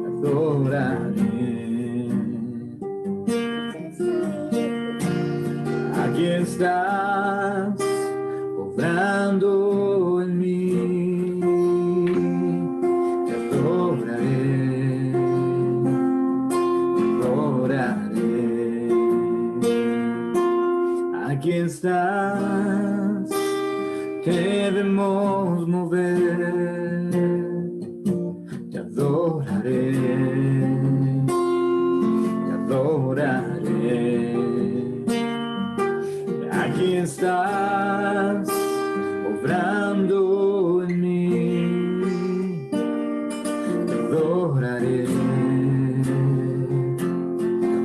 te adoraré. Aquí estás, obrando en mí, te adoraré, te adoraré. Aquí estás, debemos mover, te adoraré, te adoraré. Aquí estás, obrando en mí, te adoraré,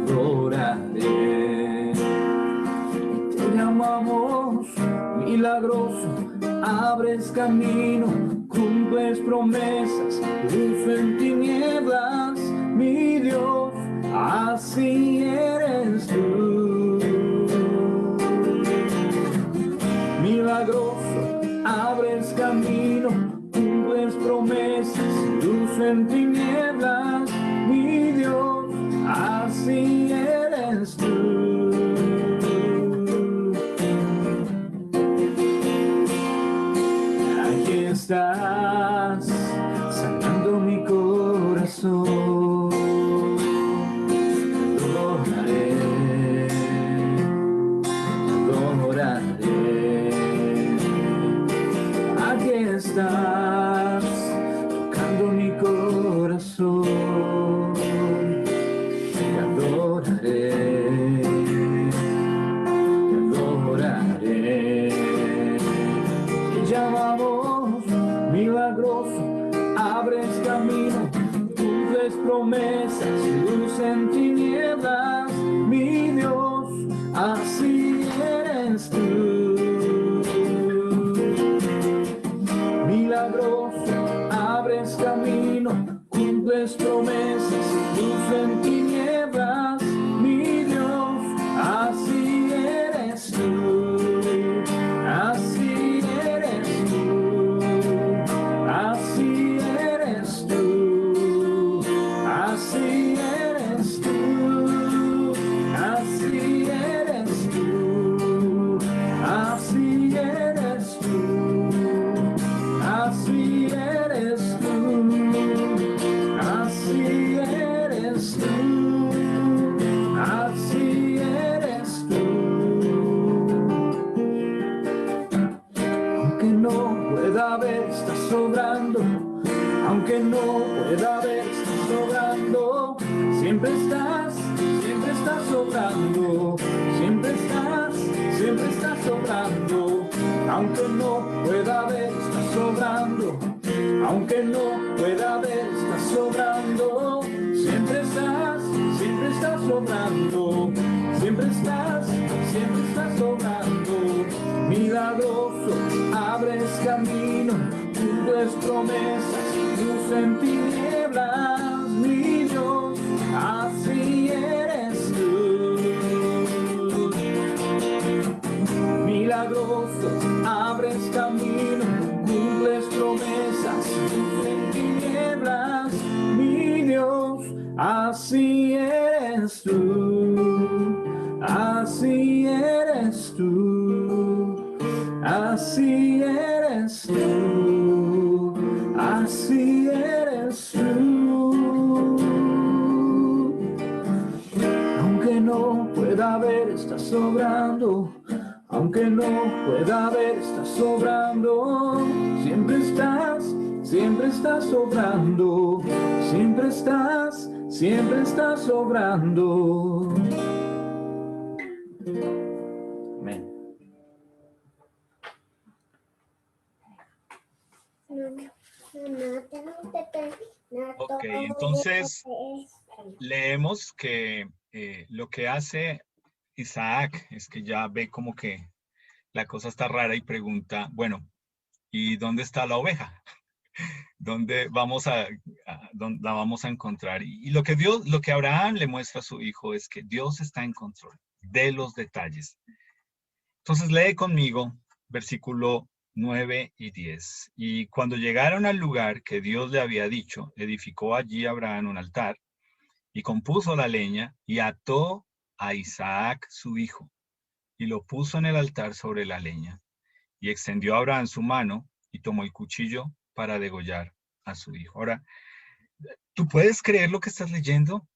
te adoraré. Te llamamos milagroso, abres camino, cumples promesas, luz en tinieblas, mi Dios, así eres tú. Milagroso, abres camino, cumples promesas, luz en tinieblas, mi Dios, así eres tú. Aquí estás, sanando mi corazón. Te adoraré, te adoraré. Aquí estás, tocando mi corazón. Te adoraré, te adoraré. Te llamamos milagroso, abres camino, cumples promesas, luz en tinieblas, mi Dios, así eres tú. Milagroso, abres camino, cumples promesas, luz en tinieblas, mi Dios, así eres tú, así eres tú, así eres tú, así eres tú, así eres tú, así eres tú. Así eres tú, así eres tú, así eres tú. Aunque no pueda ver, estás sobrando, aunque no pueda ver, estás sobrando, siempre estás sobrando, siempre estás sobrando, aunque no pueda ver, estás sobrando, aunque no pueda ver, estás sobrando, siempre estás sobrando, siempre estás sobrando, milagroso, abres camino, cumples promesas, luz en tinieblas, mi Dios, así eres tú. Milagroso, abres camino, cumples promesas, luz en tinieblas, mi Dios, así eres tú, así eres tú, así eres tú, así eres tú. Aunque no pueda ver, estás sobrando, aunque no pueda ver, estás sobrando, siempre estás sobrando, siempre estás sobrando. Amén. Ok, entonces leemos que lo que hace Isaac es que ya ve como que la cosa está rara y pregunta, bueno, ¿y dónde está la oveja? ¿Dónde vamos dónde la vamos a encontrar? Y lo que Abraham le muestra a su hijo es que Dios está en control de los detalles. Entonces lee conmigo versículo 9 y 10. Y cuando llegaron al lugar que Dios le había dicho, edificó allí Abraham un altar y compuso la leña y ató a Isaac su hijo y lo puso en el altar sobre la leña. Y extendió Abraham su mano y tomó el cuchillo para degollar a su hijo. Ahora, ¿tú puedes creer lo que estás leyendo?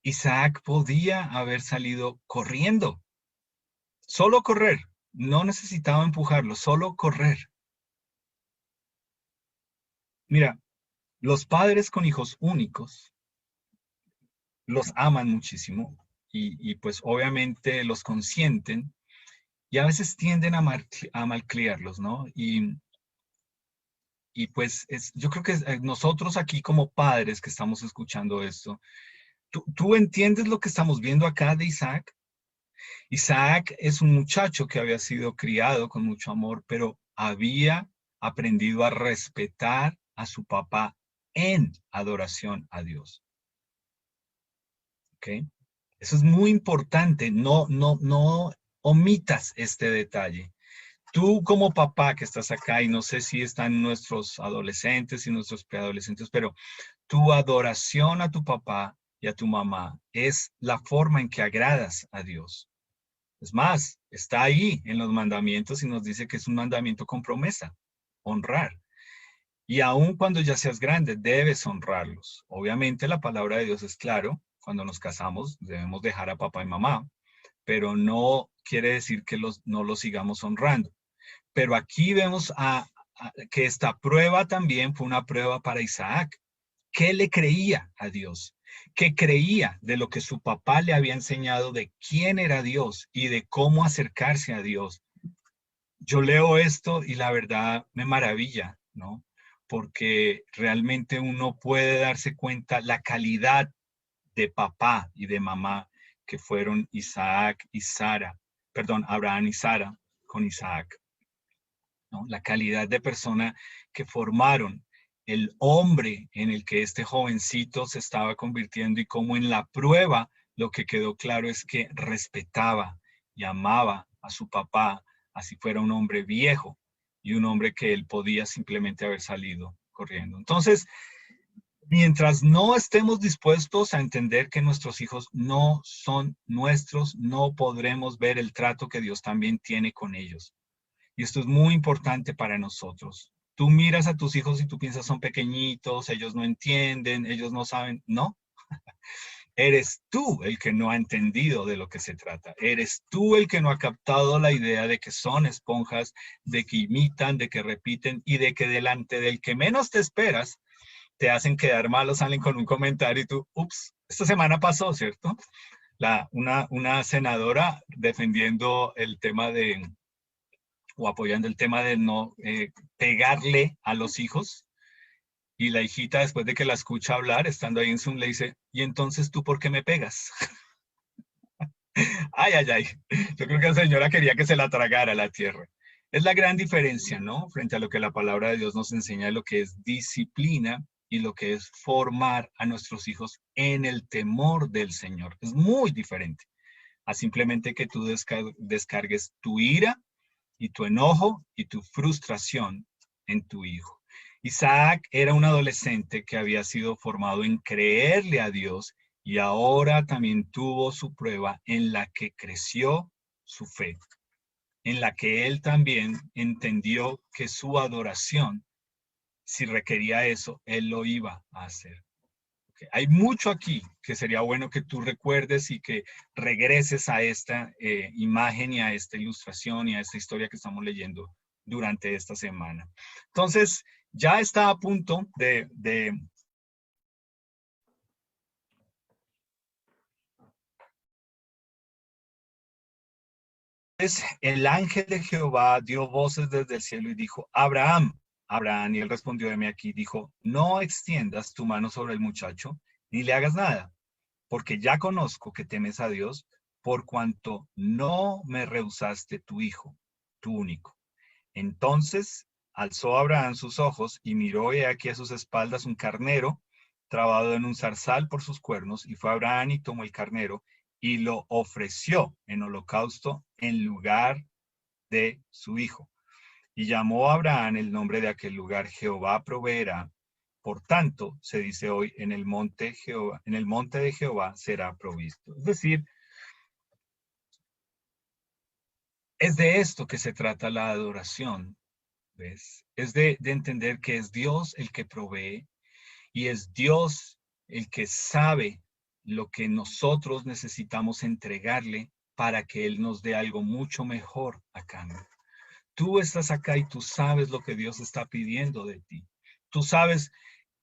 Isaac podía haber salido corriendo, solo correr. No necesitaba empujarlo, solo correr. Mira, los padres con hijos únicos los aman muchísimo y pues obviamente los consienten y a veces tienden a malcriarlos, ¿no? Y pues yo creo que nosotros aquí como padres que estamos escuchando esto, ¿tú entiendes lo que estamos viendo acá de Isaac? Isaac es un muchacho que había sido criado con mucho amor, pero había aprendido a respetar a su papá en adoración a Dios. ¿Ok? Eso es muy importante. No omitas este detalle. Tú como papá que estás acá, y no sé si están nuestros adolescentes y nuestros preadolescentes, pero tu adoración a tu papá y a tu mamá es la forma en que agradas a Dios. Es más, está ahí en los mandamientos y nos dice que es un mandamiento con promesa, honrar. Y aun cuando ya seas grande, debes honrarlos. Obviamente la palabra de Dios es claro, cuando nos casamos debemos dejar a papá y mamá, pero no quiere decir que no los sigamos honrando. Pero aquí vemos que esta prueba también fue una prueba para Isaac. ¿Qué le creía a Dios? ¿Qué creía de lo que su papá le había enseñado de quién era Dios y de cómo acercarse a Dios? Yo leo esto y la verdad me maravilla, ¿no? Porque realmente uno puede darse cuenta la calidad de papá y de mamá que fueron Isaac y Sara, perdón, Abraham y Sara con Isaac, ¿no? La calidad de persona que formaron, el hombre en el que este jovencito se estaba convirtiendo y cómo en la prueba lo que quedó claro es que respetaba y amaba a su papá, así fuera un hombre viejo y un hombre que él podía simplemente haber salido corriendo. Entonces, mientras no estemos dispuestos a entender que nuestros hijos no son nuestros, no podremos ver el trato que Dios también tiene con ellos. Y esto es muy importante para nosotros. Tú miras a tus hijos y tú piensas son pequeñitos, ellos no entienden, ellos no saben. No, eres tú el que no ha entendido de lo que se trata. Eres tú el que no ha captado la idea de que son esponjas, de que imitan, de que repiten y de que delante del que menos te esperas, te hacen quedar mal o salen con un comentario y tú, ups, esta semana pasó, ¿cierto? Una senadora defendiendo el tema o apoyando el tema de no pegarle a los hijos. Y la hijita, después de que la escucha hablar, estando ahí en Zoom, le dice, ¿y entonces tú por qué me pegas? Ay, ay, ay. Yo creo que la señora quería que se la tragara la tierra. Es la gran diferencia, ¿no? Frente a lo que la palabra de Dios nos enseña de lo que es disciplina y lo que es formar a nuestros hijos en el temor del Señor. Es muy diferente a simplemente que tú descargues tu ira y tu enojo y tu frustración en tu hijo. Isaac era un adolescente que había sido formado en creerle a Dios y ahora también tuvo su prueba en la que creció su fe, en la que él también entendió que su adoración, si requería eso, él lo iba a hacer. Hay mucho aquí que sería bueno que tú recuerdes y que regreses a esta imagen y a esta ilustración y a esta historia que estamos leyendo durante esta semana. Entonces, ya está a punto de el ángel de Jehová dio voces desde el cielo y dijo, Abraham, Abraham, y él respondió, heme aquí, dijo, no extiendas tu mano sobre el muchacho, ni le hagas nada, porque ya conozco que temes a Dios, por cuanto no me rehusaste tu hijo, tu único. Entonces alzó Abraham sus ojos y miró, y he aquí a sus espaldas un carnero trabado en un zarzal por sus cuernos, y fue Abraham y tomó el carnero y lo ofreció en holocausto en lugar de su hijo. Y llamó a Abraham el nombre de aquel lugar: Jehová proveerá. Por tanto, se dice hoy, en el monte Jehová, en el monte de Jehová será provisto. Es decir, es de esto que se trata la adoración, ¿ves? Es de entender que es Dios el que provee y es Dios el que sabe lo que nosotros necesitamos entregarle para que Él nos dé algo mucho mejor a cambio. Tú estás acá y tú sabes lo que Dios está pidiendo de ti. Tú sabes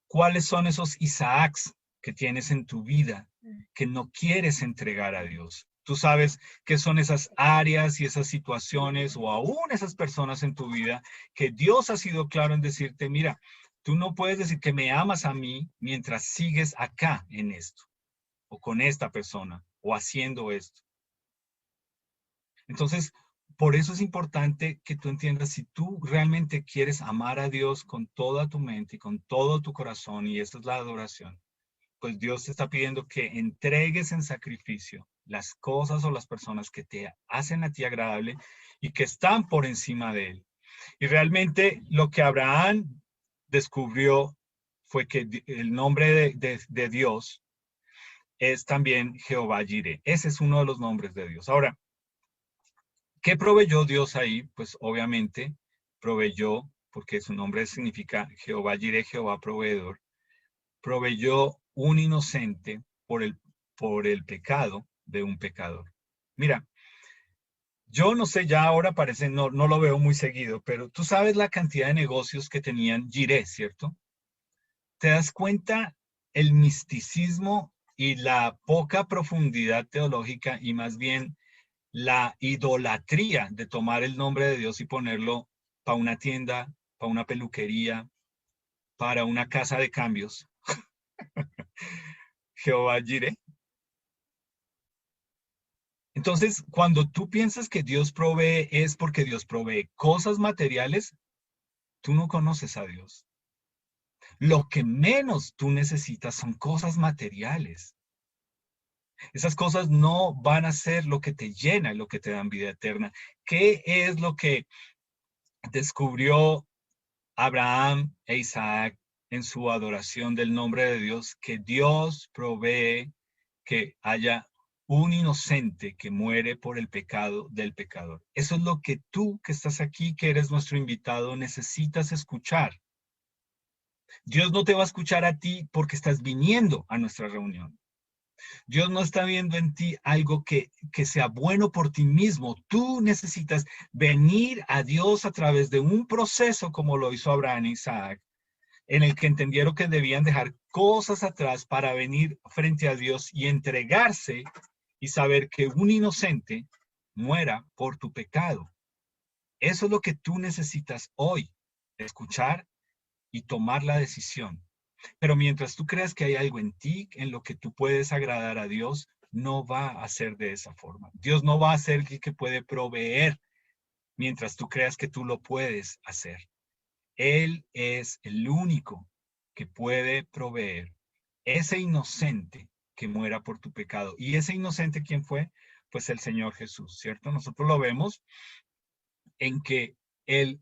cuáles son esos Isaacs que tienes en tu vida que no quieres entregar a Dios. Tú sabes qué son esas áreas y esas situaciones o aún esas personas en tu vida que Dios ha sido claro en decirte: mira, tú no puedes decir que me amas a mí mientras sigues acá en esto o con esta persona o haciendo esto. Entonces, por eso es importante que tú entiendas, si tú realmente quieres amar a Dios con toda tu mente y con todo tu corazón, y esa es la adoración, pues Dios te está pidiendo que entregues en sacrificio las cosas o las personas que te hacen a ti agradable y que están por encima de Él. Y realmente lo que Abraham descubrió fue que el nombre de Dios es también Jehová Jireh. Ese es uno de los nombres de Dios. Ahora, ¿qué proveyó Dios ahí? Pues obviamente proveyó, porque su nombre significa Jehová Jireh, Jehová proveedor, proveyó un inocente por el pecado de un pecador. Mira, yo no sé, ya ahora parece, no lo veo muy seguido, pero tú sabes la cantidad de negocios que tenían Jireh, ¿cierto? ¿Te das cuenta el misticismo y la poca profundidad teológica y más bien la idolatría de tomar el nombre de Dios y ponerlo para una tienda, para una peluquería, para una casa de cambios? Jehová Jireh. Entonces, cuando tú piensas que Dios provee es porque Dios provee cosas materiales, tú no conoces a Dios. Lo que menos tú necesitas son cosas materiales. Esas cosas no van a ser lo que te llena, lo que te dan vida eterna. ¿Qué es lo que descubrió Abraham e Isaac en su adoración del nombre de Dios? Que Dios provee que haya un inocente que muere por el pecado del pecador. Eso es lo que tú que estás aquí, que eres nuestro invitado, necesitas escuchar. Dios no te va a escuchar a ti porque estás viniendo a nuestra reunión. Dios no está viendo en ti algo que sea bueno por ti mismo. Tú necesitas venir a Dios a través de un proceso como lo hizo Abraham e Isaac, en el que entendieron que debían dejar cosas atrás para venir frente a Dios y entregarse y saber que un inocente muera por tu pecado. Eso es lo que tú necesitas hoy, escuchar y tomar la decisión. Pero mientras tú creas que hay algo en ti en lo que tú puedes agradar a Dios, no va a ser de esa forma. Dios no va a ser el que puede proveer mientras tú creas que tú lo puedes hacer. Él es el único que puede proveer ese inocente que muera por tu pecado. ¿Y ese inocente quién fue? Pues el Señor Jesús, ¿cierto? Nosotros lo vemos en que el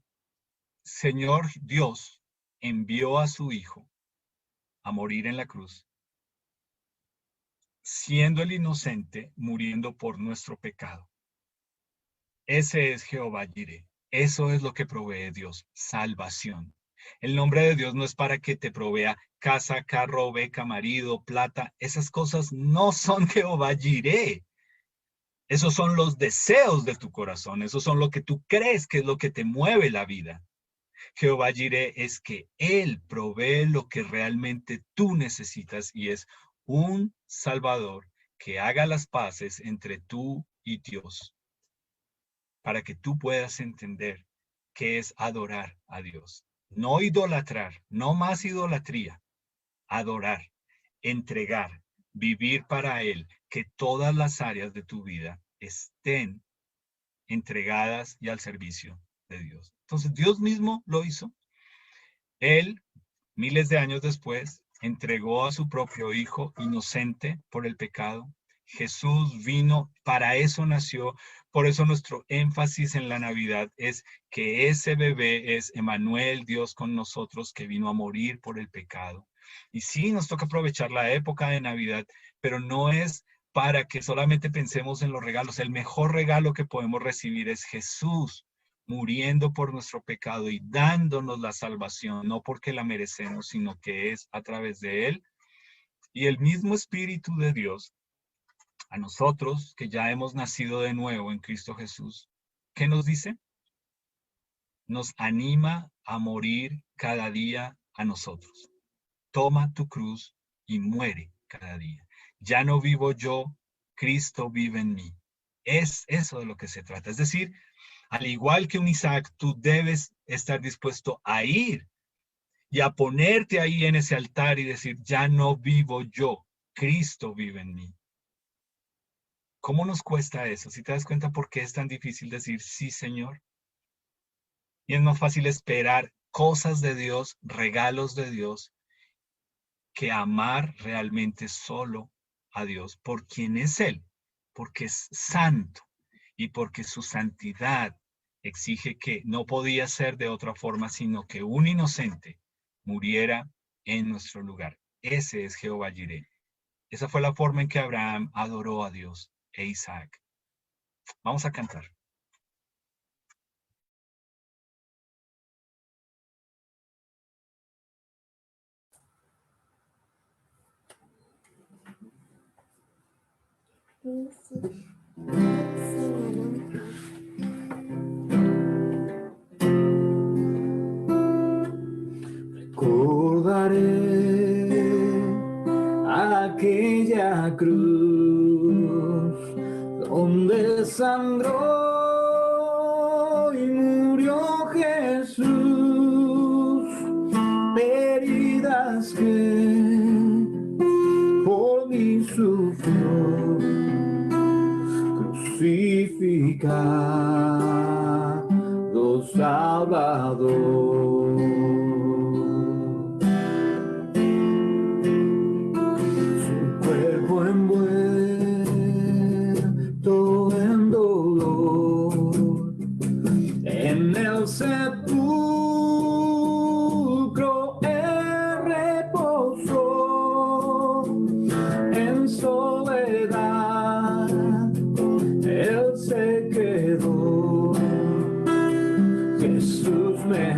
Señor Dios envió a su Hijo a morir en la cruz, siendo el inocente, muriendo por nuestro pecado. Ese es Jehová Jireh. Eso es lo que provee Dios, salvación. El nombre de Dios no es para que te provea casa, carro, beca, marido, plata. Esas cosas no son Jehová Jireh. Esos son los deseos de tu corazón. Esos son lo que tú crees que es lo que te mueve la vida. Jehová Jireh es que Él provee lo que realmente tú necesitas y es un Salvador que haga las paces entre tú y Dios, para que tú puedas entender qué es adorar a Dios. No idolatrar, no más idolatría, adorar. entregar, vivir para Él, que todas las áreas de tu vida estén entregadas y al servicio de Dios. Entonces Dios mismo lo hizo. Él, miles de años después, entregó a su propio hijo inocente por el pecado. Jesús vino, para eso nació. Por eso nuestro énfasis en la Navidad es que ese bebé es Emmanuel, Dios con nosotros, que vino a morir por el pecado. Y sí, nos toca aprovechar la época de Navidad, pero no es para que solamente pensemos en los regalos. El mejor regalo que podemos recibir es Jesús muriendo por nuestro pecado y dándonos la salvación, no porque la merecemos, sino que es a través de Él. Y el mismo Espíritu de Dios, a nosotros que ya hemos nacido de nuevo en Cristo Jesús, ¿qué nos dice? Nos anima a morir cada día a nosotros. Toma tu cruz y muere cada día. Ya no vivo yo, Cristo vive en mí. Es eso de lo que se trata. Es decir, al igual que un Isaac, tú debes estar dispuesto a ir y a ponerte ahí en ese altar y decir, ya no vivo yo, Cristo vive en mí. ¿Cómo nos cuesta eso? Si te das cuenta por qué es tan difícil decir, sí, Señor. Y es más fácil esperar cosas de Dios, regalos de Dios, que amar realmente solo a Dios por quien es Él, porque es santo y porque su santidad exige que no podía ser de otra forma, sino que un inocente muriera en nuestro lugar. Ese es Jehová Jireh. Esa fue la forma en que Abraham adoró a Dios e Isaac. Vamos a cantar. Recordaré aquella cruz donde sangró y murió Jesús, heridas que por mí sufrió, crucificado Salvador. Su cuerpo envuelto en dolor, en el sepulcro él reposó, en soledad él se quedó. Jesús me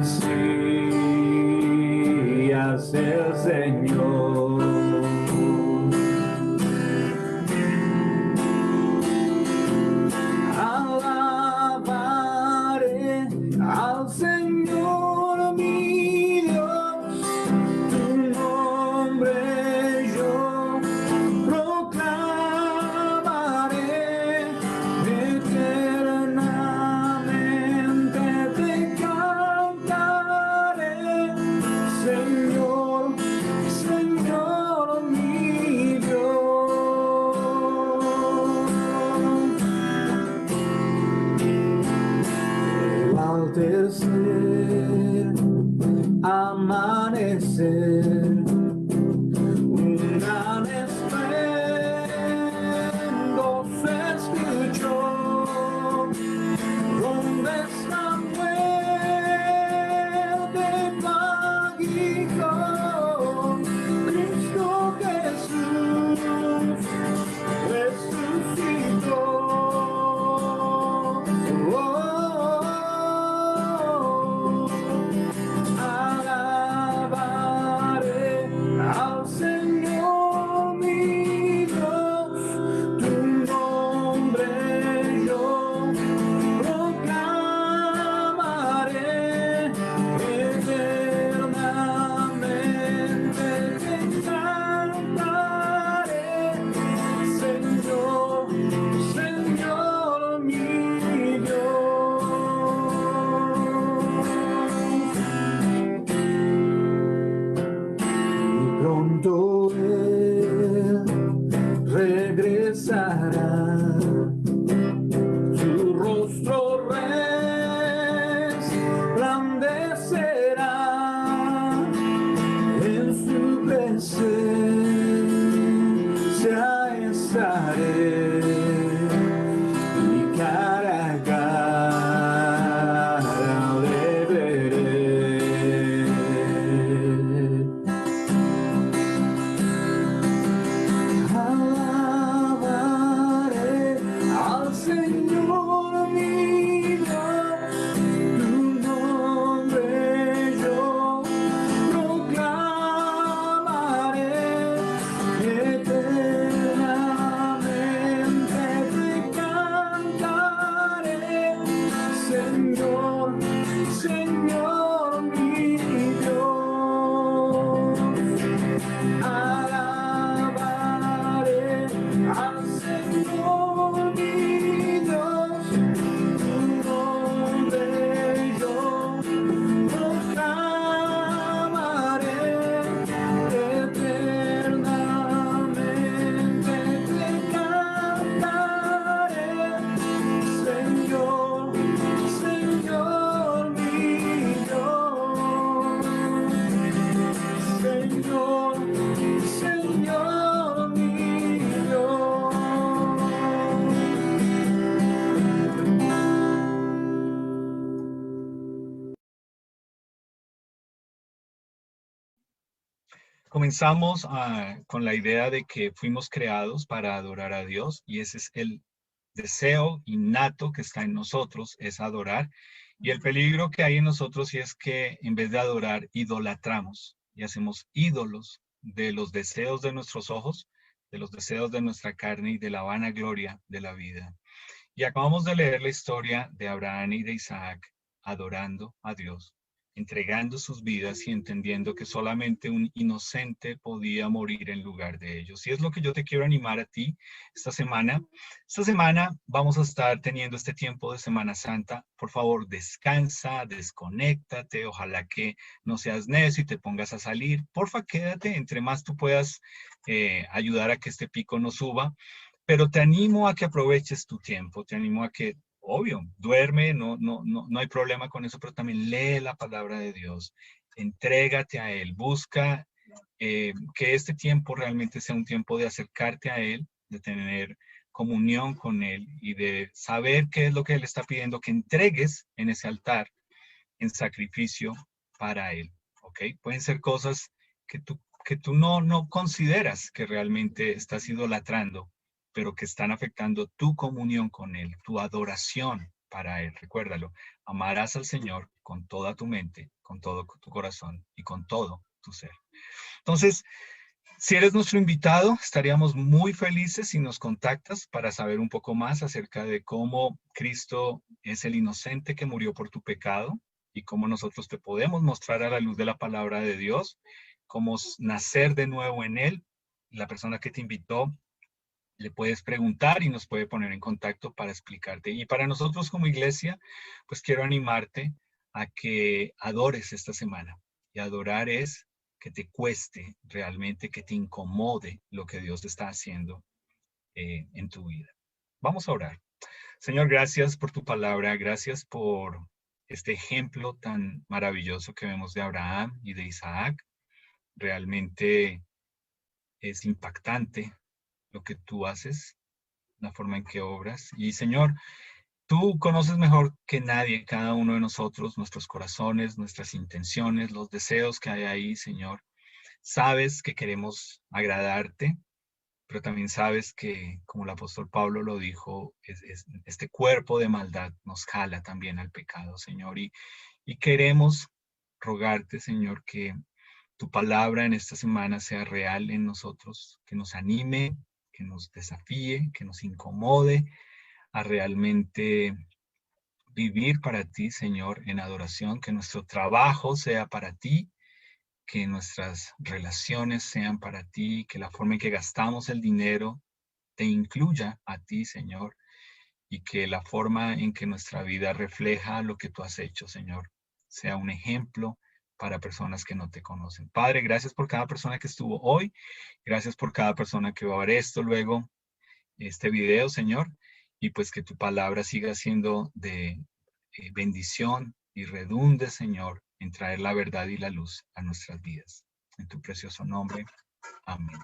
cesará, su rostro resplandecerá, en su presencia estaré, mi cara a cara le veré. Alabaré al Señor mi Dios, tu nombre yo proclamaré, eternamente te cantaré, Señor, Señor mi Dios. Alabaré al Señor mi Dios, tu nombre yo proclamaré, eternamente te cantaré, Señor, Señor mi Dios. Señor, Señor mi Dios. Comenzamos con la idea de que fuimos creados para adorar a Dios y ese es el deseo innato que está en nosotros, es adorar. Y el peligro que hay en nosotros es que en vez de adorar, idolatramos y hacemos ídolos de los deseos de nuestros ojos, de los deseos de nuestra carne y de la vanagloria de la vida. Y acabamos de leer la historia de Abraham y de Isaac adorando a Dios, entregando sus vidas y entendiendo que solamente un inocente podía morir en lugar de ellos. Y es lo que yo te quiero animar a ti esta semana. Esta semana vamos a estar teniendo este tiempo de Semana Santa. Por favor, descansa, desconéctate. Ojalá que no seas necio y te pongas a salir. Porfa, quédate. Entre más tú puedas ayudar a que este pico no suba. Pero te animo a que aproveches tu tiempo. Te animo a que obvio, duerme, no hay problema con eso, pero también lee la palabra de Dios, entrégate a Él, busca que este tiempo realmente sea un tiempo de acercarte a Él, de tener comunión con Él y de saber qué es lo que Él está pidiendo que entregues en ese altar en sacrificio para Él, ¿ok? Pueden ser cosas que tú no consideras que realmente estás idolatrando, pero que están afectando tu comunión con Él, tu adoración para Él. Recuérdalo, amarás al Señor con toda tu mente, con todo tu corazón y con todo tu ser. Entonces, si eres nuestro invitado, estaríamos muy felices si nos contactas para saber un poco más acerca de cómo Cristo es el inocente que murió por tu pecado y cómo nosotros te podemos mostrar a la luz de la palabra de Dios, cómo nacer de nuevo en Él. La persona que te invitó le puedes preguntar y nos puede poner en contacto para explicarte. Y para nosotros como iglesia, pues quiero animarte a que adores esta semana. Y adorar es que te cueste realmente, que te incomode lo que Dios está haciendo en tu vida. Vamos a orar. Señor, gracias por tu palabra. Gracias por este ejemplo tan maravilloso que vemos de Abraham y de Isaac. Realmente es impactante lo que tú haces, la forma en que obras. Y Señor, tú conoces mejor que nadie cada uno de nosotros, nuestros corazones, nuestras intenciones, los deseos que hay ahí, Señor. Sabes que queremos agradarte, pero también sabes que, como el apóstol Pablo lo dijo, este cuerpo de maldad nos jala también al pecado, Señor. Y queremos rogarte, Señor, que tu palabra en esta semana sea real en nosotros, que nos anime, que nos desafíe, que nos incomode a realmente vivir para ti, Señor, en adoración, que nuestro trabajo sea para ti, que nuestras relaciones sean para ti, que la forma en que gastamos el dinero te incluya a ti, Señor, y que la forma en que nuestra vida refleja lo que tú has hecho, Señor, sea un ejemplo para personas que no te conocen. Padre, gracias por cada persona que estuvo hoy, gracias por cada persona que va a ver esto luego, este video, Señor, y pues que tu palabra siga siendo de bendición y redunde, Señor, en traer la verdad y la luz a nuestras vidas. En tu precioso nombre. Amén.